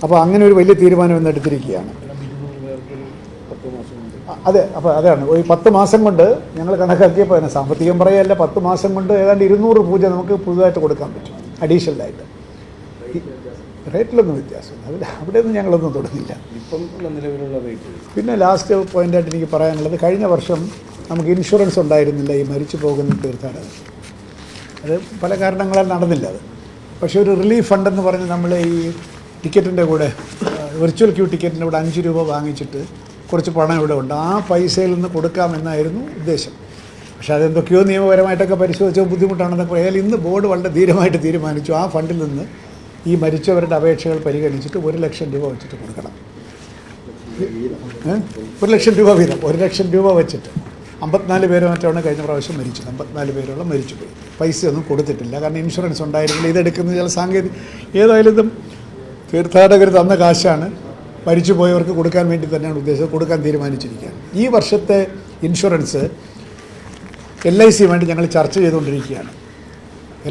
അപ്പോൾ അങ്ങനെ ഒരു വലിയ തീരുമാനം ഇന്ന് എടുത്തിരിക്കുകയാണ്. അതെ, അപ്പോൾ അതാണ് ഈ 10 മാസം കൊണ്ട് ഞങ്ങൾ കണക്കാക്കിയപ്പോൾ തന്നെ സാമ്പത്തികം പറയല്ല, 10 മാസം കൊണ്ട് ഏതാണ്ട് 200 പൂജ നമുക്ക് പുതുതായിട്ട് കൊടുക്കാൻ പറ്റും അഡീഷണലായിട്ട്. റേറ്റിലൊന്നും വ്യത്യാസമില്ല, അവിടെയൊന്നും ഞങ്ങളൊന്നും തുടങ്ങില്ല. ഇപ്പം നിലവിലുള്ള റേറ്റ്. പിന്നെ ലാസ്റ്റ് പോയിൻ്റായിട്ട് എനിക്ക് പറയാനുള്ളത്, കഴിഞ്ഞ വർഷം നമുക്ക് ഇൻഷുറൻസ് ഉണ്ടായിരുന്നില്ല ഈ മരിച്ചു പോകുന്ന തീർത്ഥാടകർ. അത് പല കാരണങ്ങളാൽ നടന്നില്ല അത്. പക്ഷേ ഒരു റിലീഫ് ഫണ്ടെന്ന് പറഞ്ഞ് നമ്മൾ ഈ ടിക്കറ്റിൻ്റെ കൂടെ വിർച്വൽ ക്യൂ ടിക്കറ്റിൻ്റെ കൂടെ 5 രൂപ വാങ്ങിച്ചിട്ട് കുറച്ച് പണം ഇവിടെ ഉണ്ട്, ആ പൈസയിൽ നിന്ന് കൊടുക്കാമെന്നായിരുന്നു ഉദ്ദേശം. പക്ഷേ അതെന്തൊക്കെയോ നിയമപരമായിട്ടൊക്കെ പരിശോധിച്ച ബുദ്ധിമുട്ടാണെന്നൊക്കെ പറയാൽ ഇന്ന് ബോർഡ് വളരെ ധീരമായിട്ട് തീരുമാനിച്ചു ആ ഫണ്ടിൽ നിന്ന് ഈ മരിച്ചവരുടെ അപേക്ഷകൾ പരിഗണിച്ചിട്ട് 1 ലക്ഷം രൂപ വെച്ചിട്ട് കൊടുക്കണം. 1 ലക്ഷം രൂപ വീതം, 1 ലക്ഷം രൂപ വെച്ചിട്ട്. 54 പേരോ മറ്റാണ് കഴിഞ്ഞ പ്രാവശ്യം മരിച്ചത്. 54 പേരോളം മരിച്ചുപോയി. പൈസയൊന്നും കൊടുത്തിട്ടില്ല, കാരണം ഇൻഷുറൻസ് ഉണ്ടായിരുന്നില്ല. ഇതെടുക്കുന്നത് ചില ഏതായാലും ഇതും തീർത്ഥാടകർ തന്ന കാശാണ്, മരിച്ചുപോയവർക്ക് കൊടുക്കാൻ വേണ്ടി തന്നെയാണ് ഉദ്ദേശിച്ചത്, കൊടുക്കാൻ തീരുമാനിച്ചിരിക്കുകയാണ്. ഈ വർഷത്തെ ഇൻഷുറൻസ് LIC വേണ്ടി ഞങ്ങൾ ചർച്ച ചെയ്തുകൊണ്ടിരിക്കുകയാണ്.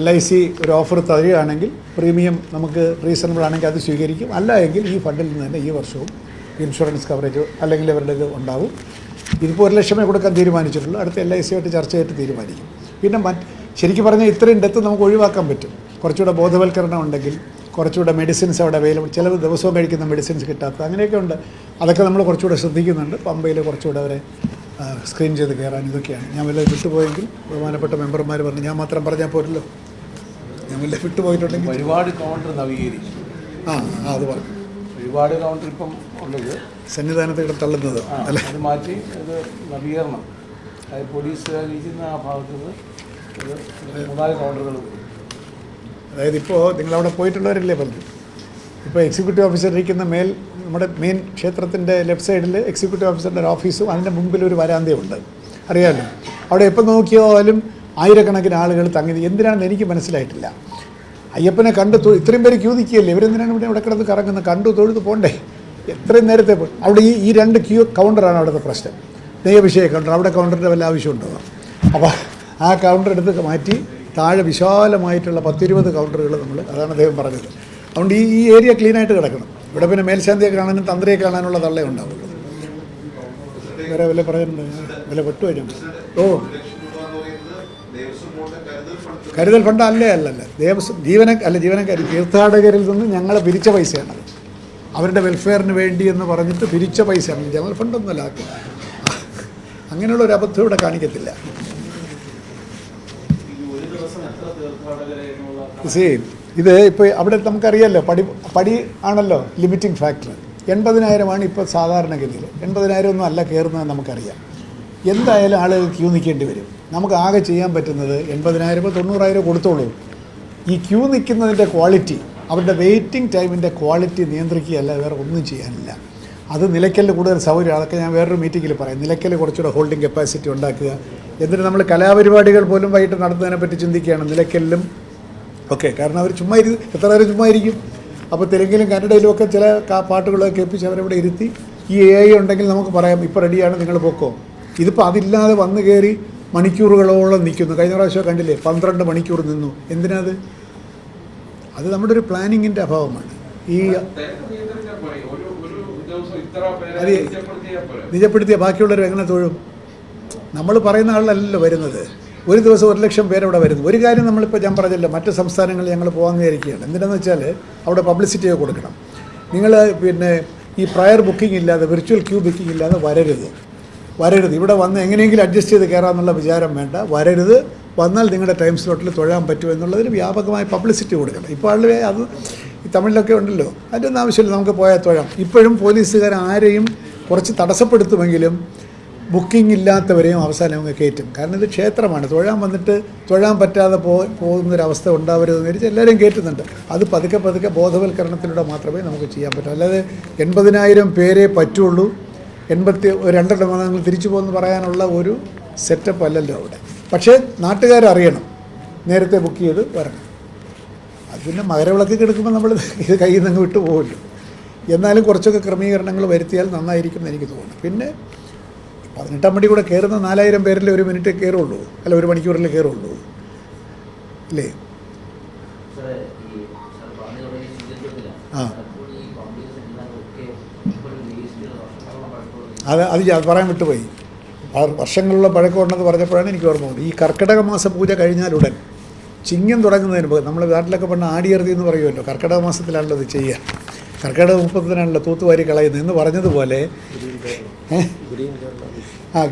LIC ഒരു ഓഫർ തരികയാണെങ്കിൽ പ്രീമിയം നമുക്ക് റീസണബിൾ ആണെങ്കിൽ അത് സ്വീകരിക്കും. അല്ല എങ്കിൽ ഈ ഫണ്ടിൽ നിന്ന് തന്നെ ഈ വർഷവും ഇൻഷുറൻസ് കവറേജ് അല്ലെങ്കിൽ അവരുടെ ഇത് ഉണ്ടാവും. ഇതിപ്പോൾ 1 ലക്ഷമേ കൊടുക്കാൻ തീരുമാനിച്ചിട്ടുള്ളൂ. അടുത്ത LIC ആയിട്ട് ചർച്ച ചെയ്തിട്ട് തീരുമാനിക്കും. പിന്നെ ശരിക്കും പറഞ്ഞാൽ ഇത്രയും ഡെത്ത് നമുക്ക് ഒഴിവാക്കാൻ പറ്റും. കുറച്ചുകൂടെ ബോധവൽക്കരണം ഉണ്ടെങ്കിൽ, കുറച്ചുകൂടെ മെഡിസിൻസ് അവിടെ അവൈലബിൾ, ചില ദിവസവും കഴിക്കുന്ന മെഡിസിൻസ് കിട്ടാത്ത അങ്ങനെയൊക്കെ ഉണ്ട്. അതൊക്കെ നമ്മൾ കുറച്ചുകൂടെ ശ്രദ്ധിക്കുന്നുണ്ട്. പമ്പയിൽ കുറച്ചുകൂടെ അവരെ സ്ക്രീൻ ചെയ്ത് കയറാൻ ഇതൊക്കെയാണ്. ഞാൻ വല്ല വിട്ടുപോയെങ്കിൽ ബഹുമാനപ്പെട്ട മെമ്പർമാർ പറഞ്ഞു, ഞാൻ മാത്രം പറഞ്ഞാൽ പോരല്ലോ, ഞാൻ വല്ല വിട്ടുപോയിട്ടുണ്ടെങ്കിൽ. ഒരുപാട് കൗണ്ടർ നവീകരിച്ചു. അത് പറഞ്ഞു. ഒരുപാട് കൗണ്ടർ ഇപ്പം ഉള്ളത് സന്നിധാനത്ത് തള്ളുന്നത് അല്ലേ, അത് മാറ്റി ഇത് നവീകരണം, അതായത് പോലീസുകാരിക്കുന്ന ആ ഭാഗത്ത് നിന്ന് 3-4 കൗണ്ടറുകൾ. അതായത് ഇപ്പോൾ നിങ്ങളവിടെ പോയിട്ടുള്ളവരല്ലേ പറഞ്ഞു, ഇപ്പോൾ എക്സിക്യൂട്ടീവ് ഓഫീസർ ഇരിക്കുന്ന നമ്മുടെ മെയിൻ ക്ഷേത്രത്തിൻ്റെ ലെഫ്റ്റ് സൈഡിൽ എക്സിക്യൂട്ടീവ് ഓഫീസറിൻ്റെ ഒരു ഓഫീസും അതിൻ്റെ മുമ്പിൽ ഒരു വരാന്തയുണ്ട്, അറിയാമല്ലോ. അവിടെ എപ്പോൾ നോക്കിയാലും ആയിരക്കണക്കിന് ആളുകൾ തങ്ങി. എന്തിനാണെന്ന് എനിക്ക് മനസ്സിലായിട്ടില്ല. അയ്യപ്പനെ കണ്ട് ഇത്രയും പേര് ക്യൂ നിൽക്കുകയല്ലേ, ഇവരെന്തിനാണ് ഇവിടെ കിടന്ന് കറങ്ങുന്നത്? കണ്ടു തൊഴുത് പോകണ്ടേ? എത്രയും നേരത്തെ അവിടെ ഈ 2 ക്യൂ കൗണ്ടറാണ് അവിടുത്തെ പ്രശ്നം. നെയ്യഭിഷേക കൗണ്ടർ, അവിടെ കൗണ്ടറിൻ്റെ വല്ല ആവശ്യമുണ്ടോ? അപ്പോൾ ആ കൗണ്ടർ എടുത്ത് മാറ്റി താഴെ വിശാലമായിട്ടുള്ള 10-20 കൗണ്ടറുകൾ നമ്മൾ, അതാണ് അദ്ദേഹം പറഞ്ഞത്. അതുകൊണ്ട് ഈ ഏരിയ ക്ലീനായിട്ട് കിടക്കണം. ഇവിടെ പിന്നെ മേൽശാന്തിയെ കാണാനും തന്ത്രിയെ കാണാനുള്ള തള്ളേ ഉണ്ടാവുള്ളൂ. വേറെ വല്ല പറയുന്നുണ്ട്, വില പെട്ടുവരും. കരുതൽ ഫണ്ട് അല്ലല്ല, ജീവനക്കാർ തീർത്ഥാടകരിൽ നിന്ന് ഞങ്ങൾ പിരിച്ച പൈസയാണത്. അവരുടെ വെൽഫെയറിന് വേണ്ടി എന്ന് പറഞ്ഞിട്ട് പിരിച്ച പൈസയാണ്, ജനറൽ ഫണ്ടൊന്നുമല്ല. അങ്ങനെയുള്ള ഒരു അബദ്ധം ഇവിടെ കാണിക്കത്തില്ല. ഇത് ഇപ്പോൾ അവിടെ നമുക്കറിയാമല്ലോ, പടി ആണല്ലോ ലിമിറ്റിംഗ് ഫാക്ടർ. 80,000 ഇപ്പോൾ സാധാരണഗതിയിൽ. 80,000 ഒന്നും അല്ല കയറുന്നത് നമുക്കറിയാം. എന്തായാലും ആളുകൾ ക്യൂ നിൽക്കേണ്ടി വരും. നമുക്ക് ആകെ ചെയ്യാൻ പറ്റുന്നത് 80,000 90,000 കൊടുത്തോളൂ. ഈ ക്യൂ നിൽക്കുന്നതിൻ്റെ ക്വാളിറ്റി, അവരുടെ വെയിറ്റിംഗ് ടൈമിൻ്റെ ക്വാളിറ്റി നിയന്ത്രിക്കുകയല്ല, വേറെ ഒന്നും ചെയ്യാനില്ല. അത് നിലയ്ക്കൽ കൂടുതൽ സൗകര്യം. അതൊക്കെ ഞാൻ വേറൊരു മീറ്റിങ്ങിൽ പറയാം. നിലയ്ക്കൽ കുറച്ചുകൂടെ ഹോൾഡിംഗ് കപ്പാസിറ്റി ഉണ്ടാക്കുക. എന്നിട്ട് നമ്മൾ കലാപരിപാടികൾ പോലും വൈകിട്ട് നടത്തുന്നതിനെപ്പറ്റി ചിന്തിക്കുകയാണ് നിലയ്ക്കലിലും ഒക്കെ. കാരണം അവർ എത്ര നേരം ചുമ്മാ ഇരിക്കും. അപ്പോൾ തെലുങ്കിലും കന്നഡയിലും ഒക്കെ ചില പാട്ടുകളൊക്കെ കേൾപ്പിച്ച് അവരവിടെ ഇരുത്തി ഈ AI ഉണ്ടെങ്കിൽ നമുക്ക് പറയാം, ഇപ്പോൾ റെഡിയാണ്, നിങ്ങൾ പോക്കോ. ഇതിപ്പോൾ അതില്ലാതെ വന്നു കയറി മണിക്കൂറുകളോളം നിൽക്കുന്നു. കഴിഞ്ഞ പ്രാവശ്യം കണ്ടില്ലേ, 12 മണിക്കൂർ നിന്നു. എന്തിനാത്? അത് നമ്മുടെ ഒരു പ്ലാനിങ്ങിൻ്റെ അഭാവമാണ്. ഈ അത് നിജപ്പെടുത്തിയ ബാക്കിയുള്ളവർ എങ്ങനെ തൊഴും? നമ്മൾ പറയുന്ന ആളിലല്ലല്ലോ വരുന്നത്. ഒരു ദിവസം 1 ലക്ഷം പേരവിടെ വരുന്നു. ഒരു കാര്യം നമ്മളിപ്പോൾ ഞാൻ പറഞ്ഞല്ലോ, മറ്റ് സംസ്ഥാനങ്ങളിൽ ഞങ്ങൾ പോകാൻ വിചാരിക്കുകയാണ്. എന്തിനാണെന്ന് വെച്ചാൽ അവിടെ പബ്ലിസിറ്റിയൊക്കെ കൊടുക്കണം. നിങ്ങൾ പിന്നെ ഈ പ്രയർ ബുക്കിംഗ് ഇല്ലാതെ, വിർച്വൽ ക്യൂ ബുക്കിംഗ് ഇല്ലാതെ വരരുത്. ഇവിടെ വന്ന് എങ്ങനെയെങ്കിലും അഡ്ജസ്റ്റ് ചെയ്ത് കയറാമെന്നുള്ള വിചാരം വേണ്ട. വരരുത്. വന്നാൽ നിങ്ങളുടെ ടൈം സ്ലോട്ടിൽ തൊഴാൻ പറ്റുമോ എന്നുള്ളതിന് വ്യാപകമായ പബ്ലിസിറ്റി കൊടുക്കണം. ഇപ്പോൾ ആളുകൾ അത് തമിഴിലൊക്കെ ഉണ്ടല്ലോ, അതിൻ്റെ ഒന്നും ആവശ്യമില്ല, നമുക്ക് പോയാൽ തൊഴാം. ഇപ്പോഴും പോലീസുകാർ ആരെയും കുറച്ച് തടസ്സപ്പെടുത്തുമെങ്കിലും ബുക്കിംഗ് ഇല്ലാത്തവരെയും അവസാനം അങ്ങ് കയറ്റും. കാരണം ഇത് ക്ഷേത്രമാണ്. തൊഴാൻ വന്നിട്ട് തൊഴാൻ പറ്റാതെ പോകുന്നൊരവസ്ഥ ഉണ്ടാവരുതെന്ന് വിചാരിച്ച് എല്ലാവരും കയറ്റുന്നുണ്ട്. അത് പതുക്കെ ബോധവൽക്കരണത്തിലൂടെ മാത്രമേ നമുക്ക് ചെയ്യാൻ പറ്റൂ. അല്ലാതെ 80,000 പേരെ പറ്റുള്ളൂ, രണ്ടെണ്ണം വന്നാൽ നിങ്ങൾ തിരിച്ചു പോകുമെന്ന് പറയാനുള്ള ഒരു സെറ്റപ്പ് അല്ലല്ലോ അവിടെ. പക്ഷേ നാട്ടുകാരറിയണം, നേരത്തെ ബുക്ക് ചെയ്ത് വരണം. അത് പിന്നെ മകരവിളക്ക് എടുക്കുമ്പോൾ നമ്മൾ ഇത് കയ്യിൽ നിന്ന് വിട്ടു പോകുമല്ലോ. എന്നാലും കുറച്ചൊക്കെ ക്രമീകരണങ്ങൾ വരുത്തിയാൽ നന്നായിരിക്കും എന്ന് എനിക്ക് തോന്നുന്നു. പിന്നെ 18-ാം പടി കൂടെ കയറുന്ന 4000 പേരിൽ 1 മിനിറ്റ് കയറുള്ളൂ, അല്ല 1 മണിക്കൂറിൽ കയറുള്ളൂ അല്ലേ? ആ അത് പറയാൻ വിട്ടുപോയി. വർഷങ്ങളുള്ള പഴക്കമുണ്ടെന്ന് പറഞ്ഞപ്പോഴാണ് എനിക്ക് ഓർമ്മ വന്നത്. ഈ കർക്കിടക മാസ പൂജ കഴിഞ്ഞാലുടൻ ചിങ്ങം തുടങ്ങുന്നതിന് മുമ്പ്, നമ്മൾ നാട്ടിലൊക്കെ പണ്ട് ആടിയറുതി എന്ന് പറയുമല്ലോ, കർക്കിടക മാസത്തിലാണല്ലോ ഇത് ചെയ്യുക. കർക്കിടക 30-നാണല്ലോ തൂത്തുവാരി കളയുന്നത് എന്ന് പറഞ്ഞതുപോലെ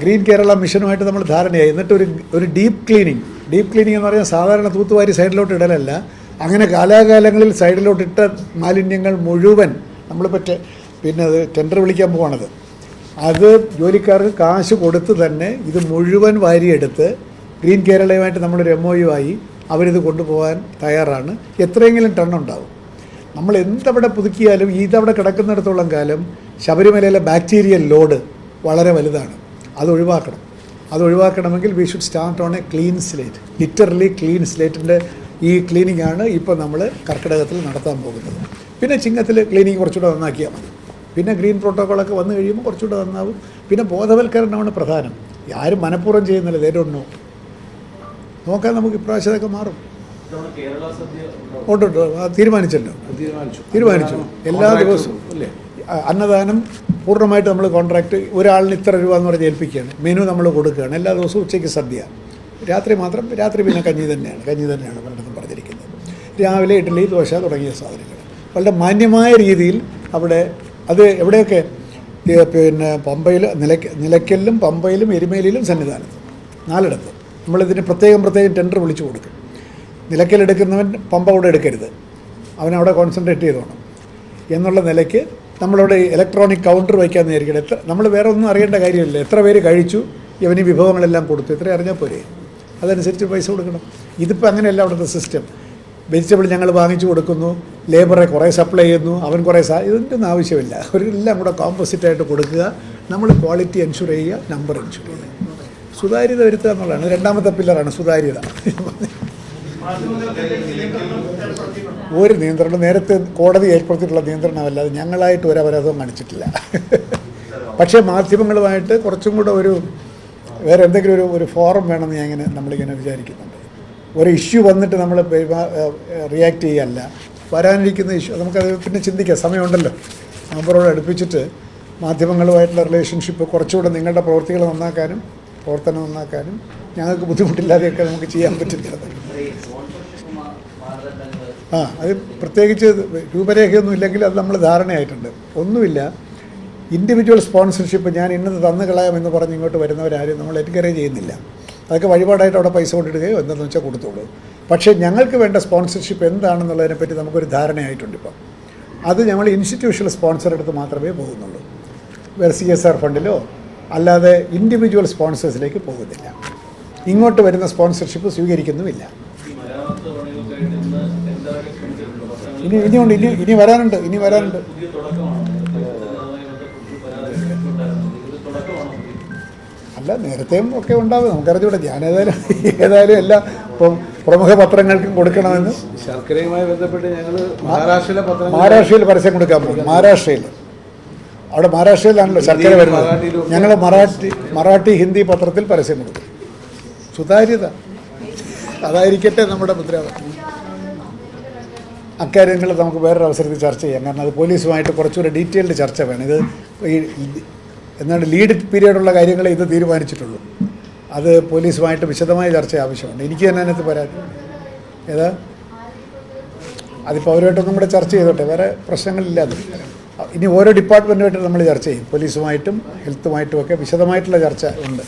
ഗ്രീൻ കേരള മിഷനുമായിട്ട് നമ്മൾ ധാരണയായി. എന്നിട്ട് ഒരു ഡീപ്പ് ക്ലീനിങ് എന്ന് പറഞ്ഞാൽ സാധാരണ തൂത്തുവാരി സൈഡിലോട്ട് ഇടലല്ല, അങ്ങനെ കാലാകാലങ്ങളിൽ സൈഡിലോട്ടിട്ട മാലിന്യങ്ങൾ മുഴുവൻ നമ്മളിപ്പോൾ പിന്നെ അത് ടെൻഡർ വിളിക്കാൻ പോവാണത്. അത് ജോലിക്കാർക്ക് കാശ് കൊടുത്ത് തന്നെ ഇത് മുഴുവൻ വാരിയെടുത്ത് ഗ്രീൻ കേരളയുമായിട്ട് നമ്മളൊരു MOU ആയി അവരിത് കൊണ്ടുപോകാൻ തയ്യാറാണ്. എത്രയെങ്കിലും ടണ്ണുണ്ടാവും. നമ്മൾ എന്തവിടെ പുതുക്കിയാലും ഇതവിടെ കിടക്കുന്നിടത്തോളം കാലം ശബരിമലയിലെ ബാക്ടീരിയൽ ലോഡ് വളരെ വലുതാണ്. അത് ഒഴിവാക്കണമെങ്കിൽ we should start on a clean slate, literally clean സ്ലേറ്റിൻ്റെ ഈ ക്ലീനിങ് ആണ് ഇപ്പോൾ നമ്മൾ കർക്കിടകത്തിൽ നടത്താൻ പോകുന്നത്. പിന്നെ ചിങ്ങത്തിൽ ക്ലീനിങ് കുറച്ചുകൂടെ നന്നാക്കിയാൽ മതി. പിന്നെ ഗ്രീൻ പ്രോട്ടോക്കോളൊക്കെ വന്നു കഴിയുമ്പോൾ കുറച്ചുകൂടെ നന്നാവും. പിന്നെ ബോധവൽക്കരണമാണ് പ്രധാനം. ആരും മനഃപൂർവ്വം ചെയ്യുന്നില്ല, ദേരൊണ്ണു നോക്കാൻ നമുക്ക് ഇപ്രാവശ്യം അതൊക്കെ മാറും. ഉണ്ട് തീരുമാനിച്ചു എല്ലാ ദിവസവും അന്നദാനം പൂർണ്ണമായിട്ട് നമ്മൾ കോൺട്രാക്റ്റ് ഒരാളിന് ഇത്ര രൂപ എന്ന് പറഞ്ഞ് ഏൽപ്പിക്കുകയാണ്. മെനു നമ്മൾ കൊടുക്കുകയാണ്. എല്ലാ ദിവസവും ഉച്ചയ്ക്ക് സദ്യ, രാത്രി പിന്നെ കഞ്ഞി തന്നെയാണ് പലയിടത്തും പറഞ്ഞിരിക്കുന്നത്. രാവിലെ ഇഡ്ഡലി, ദോശ തുടങ്ങിയ സാധനങ്ങൾ വളരെ മാന്യമായ രീതിയിൽ അവിടെ. അത് എവിടെയൊക്കെ പിന്നെ പമ്പയിൽ, നിലയ്ക്കലിലും പമ്പയിലും എരുമേലിയിലും സന്നിധാനത്ത് 4 നമ്മളിതിന് പ്രത്യേകം ടെൻഡർ വിളിച്ചു കൊടുക്കും. നിലയ്ക്കലെടുക്കുന്നവൻ പമ്പ അവിടെ എടുക്കരുത്, അവനവിടെ കോൺസെൻട്രേറ്റ് ചെയ്തോണം എന്നുള്ള നിലയ്ക്ക് നമ്മളവിടെ ഇലക്ട്രോണിക് കൗണ്ടർ വയ്ക്കാമെന്ന് വിചാരിക്കണം. നമ്മൾ വേറെ ഒന്നും അറിയേണ്ട കാര്യമില്ല. എത്ര പേര് കഴിച്ചു, ഇവന് വിഭവങ്ങളെല്ലാം കൊടുത്തു, ഇത്ര അറിഞ്ഞാൽ പോരെ, അതനുസരിച്ച് പൈസ കൊടുക്കണം. ഇതിപ്പോൾ അങ്ങനെയല്ല അവിടുത്തെ സിസ്റ്റം. വെജിറ്റബിൾ ഞങ്ങൾ വാങ്ങിച്ചു കൊടുക്കുന്നു, ലേബറെ കുറേ സപ്ലൈ ചെയ്യുന്നു, അവൻ കുറേ ഇതിൻ്റെ ഒന്നും ആവശ്യമില്ല. അവരെല്ലാം കൂടെ കോമ്പോസിറ്റായിട്ട് കൊടുക്കുക, നമ്മൾ ക്വാളിറ്റി എൻഷുർ ചെയ്യുക, നമ്പർ എൻഷുർ ചെയ്യുക, സുതാര്യത വരുത്തുക എന്നുള്ളതാണ് 2ാമത്തെ പില്ലറാണ് സുതാര്യത. ഒരു നിയന്ത്രണം നേരത്തെ കോടതി ഏർപ്പെടുത്തിയിട്ടുള്ള നിയന്ത്രണമല്ലാതെ ഞങ്ങളായിട്ട് ഒരു അപരാധവും കാണിച്ചിട്ടില്ല. പക്ഷേ മാധ്യമങ്ങളുമായിട്ട് കുറച്ചും കൂടെ വേറെ എന്തെങ്കിലും ഒരു ഫോറം വേണമെന്ന് നമ്മളിങ്ങനെ വിചാരിക്കുന്നുണ്ട്. ഒരു ഇഷ്യൂ വന്നിട്ട് നമ്മൾ റിയാക്ട് ചെയ്യല്ല, വരാനിരിക്കുന്ന ഇഷ്യൂ നമുക്കത് പിന്നെ ചിന്തിക്കാം, സമയമുണ്ടല്ലോ. നമ്പറോട് അടുപ്പിച്ചിട്ട് മാധ്യമങ്ങളുമായിട്ടുള്ള റിലേഷൻഷിപ്പ് കുറച്ചുകൂടെ നിങ്ങളുടെ പ്രവൃത്തികൾ നന്നാക്കാനും പ്രവർത്തനം നന്നാക്കാനും ഞങ്ങൾക്ക് ബുദ്ധിമുട്ടില്ലാതെയൊക്കെ നമുക്ക് ചെയ്യാൻ പറ്റില്ല. അത് പ്രത്യേകിച്ച് രൂപരേഖയൊന്നും ഇല്ലെങ്കിൽ അത് നമ്മൾ ധാരണയായിട്ടുണ്ട്. ഒന്നുമില്ല, ഇൻഡിവിജ്വൽ സ്പോൺസർഷിപ്പ് ഞാൻ ഇന്നത് തന്നു കളയാമെന്ന് പറഞ്ഞ് ഇങ്ങോട്ട് വരുന്നവരാരും നമ്മൾ എൻകറേജ് ചെയ്യുന്നില്ല. അതൊക്കെ വഴിപാടായിട്ട് അവിടെ പൈസ കൊണ്ടിടുകയോ എന്താണെന്ന് വെച്ചാൽ കൊടുത്തോളൂ. പക്ഷേ ഞങ്ങൾക്ക് വേണ്ട സ്പോൺസർഷിപ്പ് എന്താണെന്നുള്ളതിനെപ്പറ്റി നമുക്കൊരു ധാരണയായിട്ടുണ്ട് ഇപ്പം. അത് ഞങ്ങൾ ഇൻസ്റ്റിറ്റ്യൂഷണൽ സ്പോൺസർ എടുത്ത് മാത്രമേ പോകുന്നുള്ളൂ. വേറെ CSR ഫണ്ടിലോ അല്ലാതെ ഇൻഡിവിജ്വൽ സ്പോൺസേഴ്സിലേക്ക് പോകുന്നില്ല. ഇങ്ങോട്ട് വരുന്ന സ്പോൺസർഷിപ്പ് സ്വീകരിക്കുന്നുമില്ല. ഇനി വരാനുണ്ട്. അല്ല, നേരത്തെയും ഒക്കെ ഉണ്ടാവും, നമുക്കറിഞ്ഞൂടെ. ഞാൻ ഏതായാലും എല്ലാ പ്രമുഖ പത്രങ്ങൾക്കും കൊടുക്കണമെന്ന് ശർക്കരയുമായി ബന്ധപ്പെട്ട് ഞങ്ങൾ മഹാരാഷ്ട്രയിൽ പരസ്യം കൊടുക്കാൻ പോകും. മഹാരാഷ്ട്രയിലാണല്ലോ ശർക്കര വരുന്നത്. ഞങ്ങൾ മറാഠി ഹിന്ദി പത്രത്തിൽ പരസ്യം കൊടുക്കും. സുതാര്യത അതായിരിക്കട്ടെ നമ്മുടെ മുദ്രാവാക്യം. അക്കാര്യങ്ങൾ നമുക്ക് വേറൊരു അവസരത്തിൽ ചർച്ച ചെയ്യാം. കാരണം അത് പോലീസുമായിട്ട് കുറച്ചുകൂടെ ഡീറ്റെയിൽഡ് ചർച്ച വേണം. ഇത് എന്താണ് ലീഡ് പീരീഡുള്ള കാര്യങ്ങളെ ഇത് തീരുമാനിച്ചിട്ടുള്ളൂ. അത് പോലീസുമായിട്ട് വിശദമായ ചർച്ച ആവശ്യമുണ്ട്. എനിക്ക് തന്നെ അതിനകത്ത് പരാതി അതിപ്പോൾ അവരുമായിട്ടൊന്നും കൂടെ ചർച്ച ചെയ്തോട്ടെ, വേറെ പ്രശ്നങ്ങളില്ലാതെ. ഇനി ഓരോ ഡിപ്പാർട്ട്മെൻറ്റുമായിട്ട് നമ്മൾ ചർച്ച ചെയ്യും. പോലീസുമായിട്ടും ഹെൽത്തുമായിട്ടും ഒക്കെ വിശദമായിട്ടുള്ള ചർച്ച ഉണ്ട്.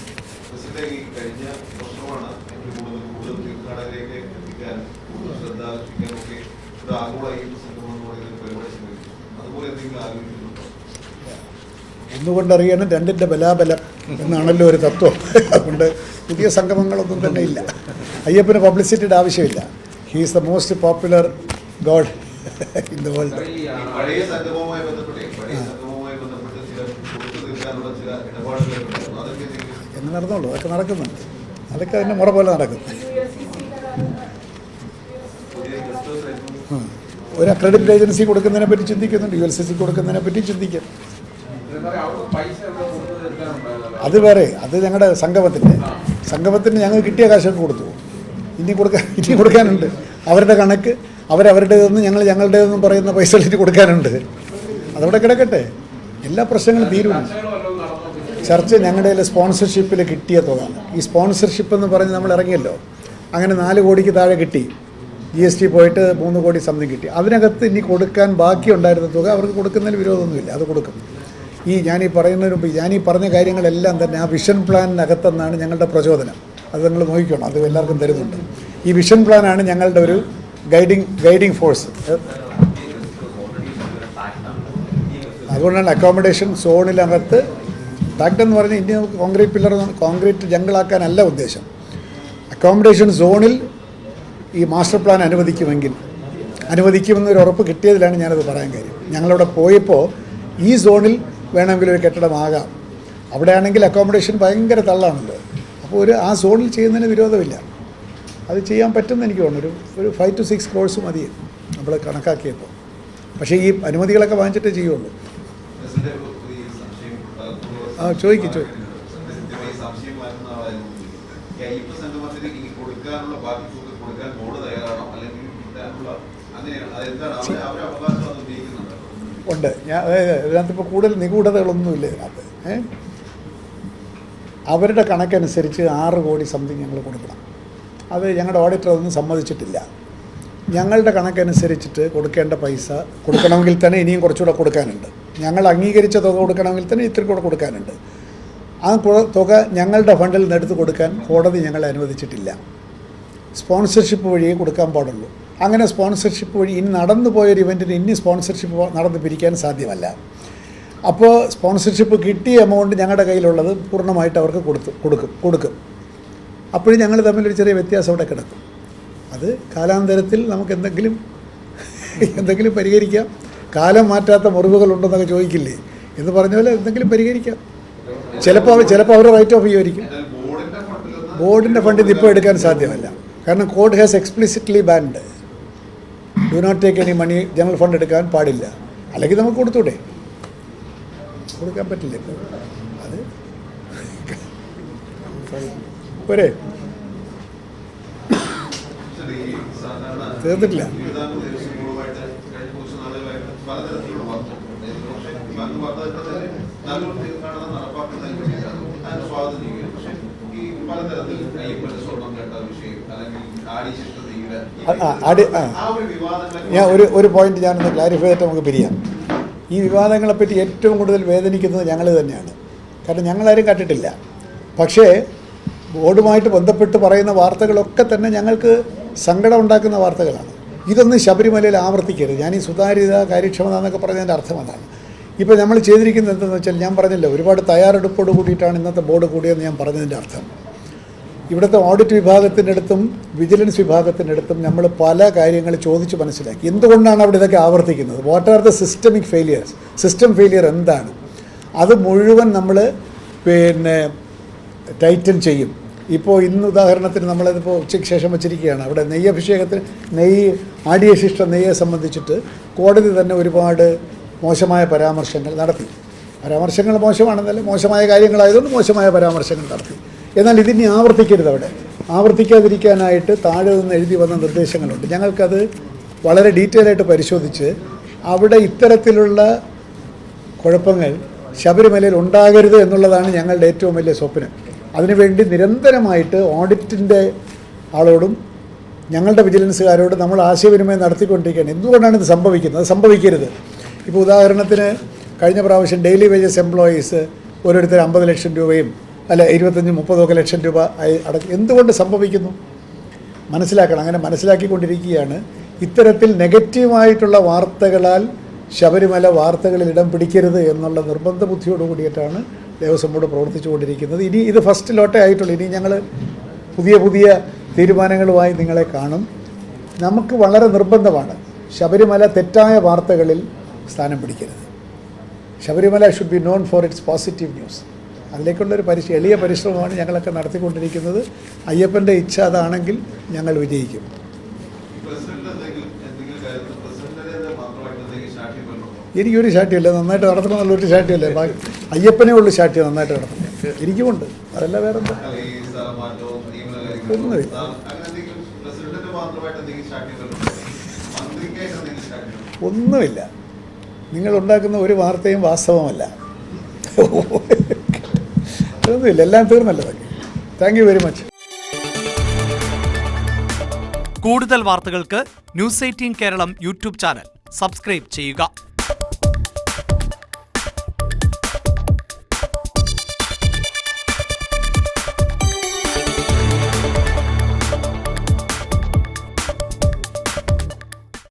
ഒന്നുകൊണ്ടറിയണം രണ്ടിൻ്റെ ബലാബലം എന്നാണല്ലോ ഒരു തത്വം. അതുകൊണ്ട് പുതിയ സംഗമങ്ങളൊന്നും തന്നെ ഇല്ല. അയ്യപ്പന് പബ്ലിസിറ്റിയുടെ ആവശ്യമില്ല. He is the most popular God in the world. എന്ന് നടന്നുള്ളൂ, അതൊക്കെ നടക്കുന്നുണ്ട്. അതൊക്കെ അതിൻ്റെ മുറ പോലെ നടക്കും. ഒരു അക്രഡിറ്റ് ഏജൻസി കൊടുക്കുന്നതിനെ പറ്റി ചിന്തിക്കുന്നുണ്ട്, ULCC കൊടുക്കുന്നതിനെ പറ്റി ചിന്തിക്കും. അത് വേറെ, അത് ഞങ്ങളുടെ സംഗമത്തിന് ഞങ്ങൾ കിട്ടിയ കാശൊക്കെ കൊടുത്തു. ഇനി കൊടുക്കാനുണ്ട്. അവരുടെ കണക്ക് അവരവരുടേതെന്ന് ഞങ്ങളുടേതെന്നും പറയുന്ന പൈസ കൊടുക്കാനുണ്ട്. അതവിടെ കിടക്കട്ടെ. എല്ലാ പ്രശ്നങ്ങളും തീരുന്നു. ചർച്ച ഞങ്ങളുടെ സ്പോൺസർഷിപ്പിൽ കിട്ടിയ തുക, ഈ സ്പോൺസർഷിപ്പ് എന്ന് പറഞ്ഞ് നമ്മൾ ഇറങ്ങിയല്ലോ, അങ്ങനെ 4 കോടിക്ക് താഴെ കിട്ടി. GST പോയിട്ട് 3 കോടി സംതിങ് കിട്ടി. അതിനകത്ത് ഇനി കൊടുക്കാൻ ബാക്കിയുണ്ടായിരുന്ന തുക അവർക്ക് കൊടുക്കുന്നതിൽ വിരോധമൊന്നുമില്ല, അത് കൊടുക്കും. ഞാനീ പറഞ്ഞ കാര്യങ്ങളെല്ലാം തന്നെ ആ വിഷൻ പ്ലാനിനകത്തെന്നാണ് ഞങ്ങളുടെ പ്രചോദനം. അത് നിങ്ങൾ നോക്കിക്കണം, അത് എല്ലാവർക്കും തരുന്നുണ്ട്. ഈ വിഷൻ പ്ലാനാണ് ഞങ്ങളുടെ ഒരു ഗൈഡിങ് ഫോഴ്സ്. അതുകൊണ്ടാണ് അക്കോമഡേഷൻ സോണിനകത്ത് ടാക്ട് എന്ന് പറഞ്ഞാൽ ഇനി നമുക്ക് കോൺക്രീറ്റ് ജംഗിളാക്കാനല്ല ഉദ്ദേശം. അക്കോമഡേഷൻ സോണിൽ ഈ മാസ്റ്റർ പ്ലാൻ അനുവദിക്കുമെന്നൊരു ഉറപ്പ് കിട്ടിയതിലാണ് ഞാനത് പറയാൻ കാര്യം. ഞങ്ങളവിടെ പോയപ്പോൾ ഈ സോണിൽ വേണമെങ്കിൽ ഒരു കെട്ടിടമാകാം, അവിടെയാണെങ്കിൽ അക്കോമഡേഷൻ ഭയങ്കര തള്ളാണല്ലോ. അപ്പോൾ ആ സോണിൽ ചെയ്യുന്നതിന് വിരോധമില്ല, അത് ചെയ്യാൻ പറ്റുമെന്ന് എനിക്ക് തോന്നുന്നു. ഒരു 5 to 6 crores മതി നമ്മൾ കണക്കാക്കിയപ്പോൾ. പക്ഷേ ഈ അനുമതികളൊക്കെ വാങ്ങിച്ചിട്ടേ ചെയ്യുള്ളൂ. ചോദിക്കും. ഉണ്ട്. ഇതിനകത്തിപ്പോൾ കൂടുതൽ നിഗൂഢതകളൊന്നുമില്ല ഇതിനകത്ത്. അവരുടെ കണക്കനുസരിച്ച് 6 കോടി സംതിങ് ഞങ്ങൾ കൊടുക്കണം. അത് ഞങ്ങളുടെ ഓഡിറ്റർ അതൊന്നും സമ്മതിച്ചിട്ടില്ല. ഞങ്ങളുടെ കണക്കനുസരിച്ചിട്ട് കൊടുക്കേണ്ട പൈസ കൊടുക്കണമെങ്കിൽ തന്നെ ഇനിയും കുറച്ചുകൂടെ കൊടുക്കാനുണ്ട്. ഞങ്ങൾ അംഗീകരിച്ച തുക കൊടുക്കണമെങ്കിൽ തന്നെ ഇത്തിരി കൂടെ കൊടുക്കാനുണ്ട്. ആ തുക ഞങ്ങളുടെ ഫണ്ടിൽ നിന്ന് എടുത്ത് കൊടുക്കാൻ കോടതി ഞങ്ങളെ അനുവദിച്ചിട്ടില്ല. സ്പോൺസർഷിപ്പ് വഴിയേ കൊടുക്കാൻ പാടുള്ളൂ. അങ്ങനെ സ്പോൺസർഷിപ്പ് വഴി ഇനി നടന്നു പോയൊരു ഇവൻറ്റിന് ഇനി സ്പോൺസർഷിപ്പ് നടന്ന് പിരിക്കാൻ സാധ്യമല്ല. അപ്പോൾ സ്പോൺസർഷിപ്പ് കിട്ടിയ എമൗണ്ട് ഞങ്ങളുടെ കയ്യിലുള്ളത് പൂർണ്ണമായിട്ട് അവർക്ക് കൊടുക്കും. അപ്പോഴും ഞങ്ങൾ തമ്മിലൊരു ചെറിയ വ്യത്യാസം അവിടെ കിടക്കും. അത് കാലാന്തരത്തിൽ നമുക്ക് എന്തെങ്കിലും പരിഹരിക്കാം. കാലം മാറ്റാത്ത മുറിവുകളുണ്ടെന്നൊക്കെ ചോദിക്കില്ലേ എന്ന് പറഞ്ഞ പോലെ എന്തെങ്കിലും പരിഹരിക്കാം. ചിലപ്പോൾ അവർ റൈറ്റ് ഓഫ് ചെയ്യുമായിരിക്കും. ബോർഡിൻ്റെ ഫണ്ടിൽ നിന്ന് ഇപ്പോൾ എടുക്കാൻ സാധ്യമല്ല. കാരണം court has explicitly banned do not take any money, general fund എടുക്കാൻ പാടില്ല. അല്ലെങ്കിൽ നമുക്ക് കൊടുത്തൂടെ? കൊടുക്കാൻ പറ്റില്ല. ഇപ്പോൾ അത് പോരെ, തീർന്നിട്ടില്ല. ഞാൻ ഒരു പോയിന്റ് ഞാനൊന്ന് ക്ലാരിഫൈ ചെയ്തിട്ട് നമുക്ക് പിരിയാം. ഈ വിവാദങ്ങളെപ്പറ്റി ഏറ്റവും കൂടുതൽ വേദനിക്കുന്നത് ഞങ്ങൾ തന്നെയാണ്. കാരണം ഞങ്ങളാരും കണ്ടിട്ടില്ല. പക്ഷേ ബോർഡുമായിട്ട് ബന്ധപ്പെട്ട് പറയുന്ന വാർത്തകളൊക്കെ തന്നെ ഞങ്ങൾക്ക് സങ്കടം ഉണ്ടാക്കുന്ന വാർത്തകളാണ്. ഇതൊന്നും ശബരിമലയിൽ ആവർത്തിക്കരുത്. ഞാൻ ഈ സുതാര്യത, കാര്യക്ഷമത എന്നൊക്കെ പറഞ്ഞതിൻ്റെ അർത്ഥം അതാണ്. ഇപ്പോൾ നമ്മൾ ചെയ്തിരിക്കുന്നത് എന്തെന്ന് വെച്ചാൽ, ഞാൻ പറഞ്ഞല്ലോ, ഒരുപാട് തയ്യാറെടുപ്പോട് കൂടിയിട്ടാണ് ഇന്നത്തെ ബോർഡ് കൂടിയെന്ന് ഞാൻ പറഞ്ഞതിൻ്റെ അർത്ഥം. ഇവിടുത്തെ ഓഡിറ്റ് വിഭാഗത്തിൻ്റെ അടുത്തും വിജിലൻസ് വിഭാഗത്തിൻ്റെ അടുത്തും നമ്മൾ പല കാര്യങ്ങൾ ചോദിച്ച് മനസ്സിലാക്കി. എന്തുകൊണ്ടാണ് അവിടെ ഇതൊക്കെ ആവർത്തിക്കുന്നത്? What are the systemic failures? System failure എന്താണ്? അത് മുഴുവൻ നമ്മൾ ടൈറ്റൻ ചെയ്യും. ഇപ്പോൾ ഇന്ന് ഉദാഹരണത്തിന് നമ്മളതിപ്പോൾ ഉച്ചയ്ക്ക് ശേഷം വച്ചിരിക്കുകയാണ്. അവിടെ ആടിയശിഷ്ട നെയ്യെ സംബന്ധിച്ചിട്ട് കോടതി തന്നെ ഒരുപാട് മോശമായ പരാമർശങ്ങൾ നടത്തി. പരാമർശങ്ങൾ മോശമാണെന്നല്ല, മോശമായ കാര്യങ്ങളായതുകൊണ്ട് മോശമായ പരാമർശങ്ങൾ നടത്തി. എന്നാൽ ഇതിനി ആവർത്തിക്കരുത്. അവിടെ ആവർത്തിക്കാതിരിക്കാനായിട്ട് താഴെ നിന്ന് എഴുതി വന്ന നിർദ്ദേശങ്ങളുണ്ട്. ഞങ്ങൾക്കത് വളരെ ഡീറ്റെയിൽ ആയിട്ട് പരിശോധിച്ച് അവിടെ ഇത്തരത്തിലുള്ള കുഴപ്പങ്ങൾ ശബരിമലയിൽ ഉണ്ടാകരുത് എന്നുള്ളതാണ് ഞങ്ങളുടെ ഏറ്റവും വലിയ സ്വപ്നം. അതിനുവേണ്ടി നിരന്തരമായിട്ട് ഓഡിറ്റിൻ്റെ ആളോടും ഞങ്ങളുടെ വിജിലൻസുകാരോടും നമ്മൾ ആശയവിനിമയം നടത്തിക്കൊണ്ടിരിക്കുകയാണ്. എന്തുകൊണ്ടാണ് ഇത് സംഭവിക്കുന്നത്? അത് സംഭവിക്കരുത്. ഇപ്പോൾ ഉദാഹരണത്തിന് കഴിഞ്ഞ പ്രാവശ്യം ഡെയിലി വേജസ് എംപ്ലോയീസ് ഓരോരുത്തർ 50 ലക്ഷം രൂപയും 25-30 ലക്ഷം രൂപ എന്തുകൊണ്ട് സംഭവിക്കുന്നു? മനസ്സിലാക്കണം. അങ്ങനെ മനസ്സിലാക്കിക്കൊണ്ടിരിക്കുകയാണ്. ഇത്തരത്തിൽ നെഗറ്റീവായിട്ടുള്ള വാർത്തകളാൽ ശബരിമല വാർത്തകളിൽ ഇടം പിടിക്കരുത് എന്നുള്ള നിർബന്ധ ബുദ്ധിയോട് കൂടിയിട്ടാണ് ദേവസ്വം ബോർഡ് പ്രവർത്തിച്ചുകൊണ്ടിരിക്കുന്നത്. ഇനി ഇത് ഫസ്റ്റ് ലോട്ടേ ആയിട്ടുള്ളൂ. ഇനി ഞങ്ങൾ പുതിയ തീരുമാനങ്ങളുമായി നിങ്ങളെ കാണും. നമുക്ക് വളരെ നിർബന്ധമാണ് ശബരിമല തെറ്റായ വാർത്തകളിൽ സ്ഥാനം പിടിക്കരുത്. Sabarimala should be known for its positive news. അതിലേക്കുള്ളൊരു എളിയ പരിശ്രമമാണ് ഞങ്ങളൊക്കെ നടത്തിക്കൊണ്ടിരിക്കുന്നത്. അയ്യപ്പൻ്റെ ഇച്ഛ അതാണെങ്കിൽ ഞങ്ങൾ വിജയിക്കും. എനിക്കൊരു ശാഠ്യമല്ല, നന്നായിട്ട് നടത്തണം എന്നുള്ളൊരു ശാഠ്യമല്ലേ. അയ്യപ്പനേ ഉള്ളു ശാഠ്യം നന്നായിട്ട് നടത്തണം. എനിക്കുമുണ്ട്, അതല്ല വേറെ എന്താ. ഒന്നുമില്ല. നിങ്ങളുണ്ടാക്കുന്ന ഒരു വാർത്തയും വാസ്തവമല്ല. ഒന്നുമില്ല, എല്ലാം തീർന്നല്ലോ. Thank you very much. കൂടുതൽ വാർത്തകൾക്ക് News 18 Keralam YouTube channel subscribe ചെയ്യുക.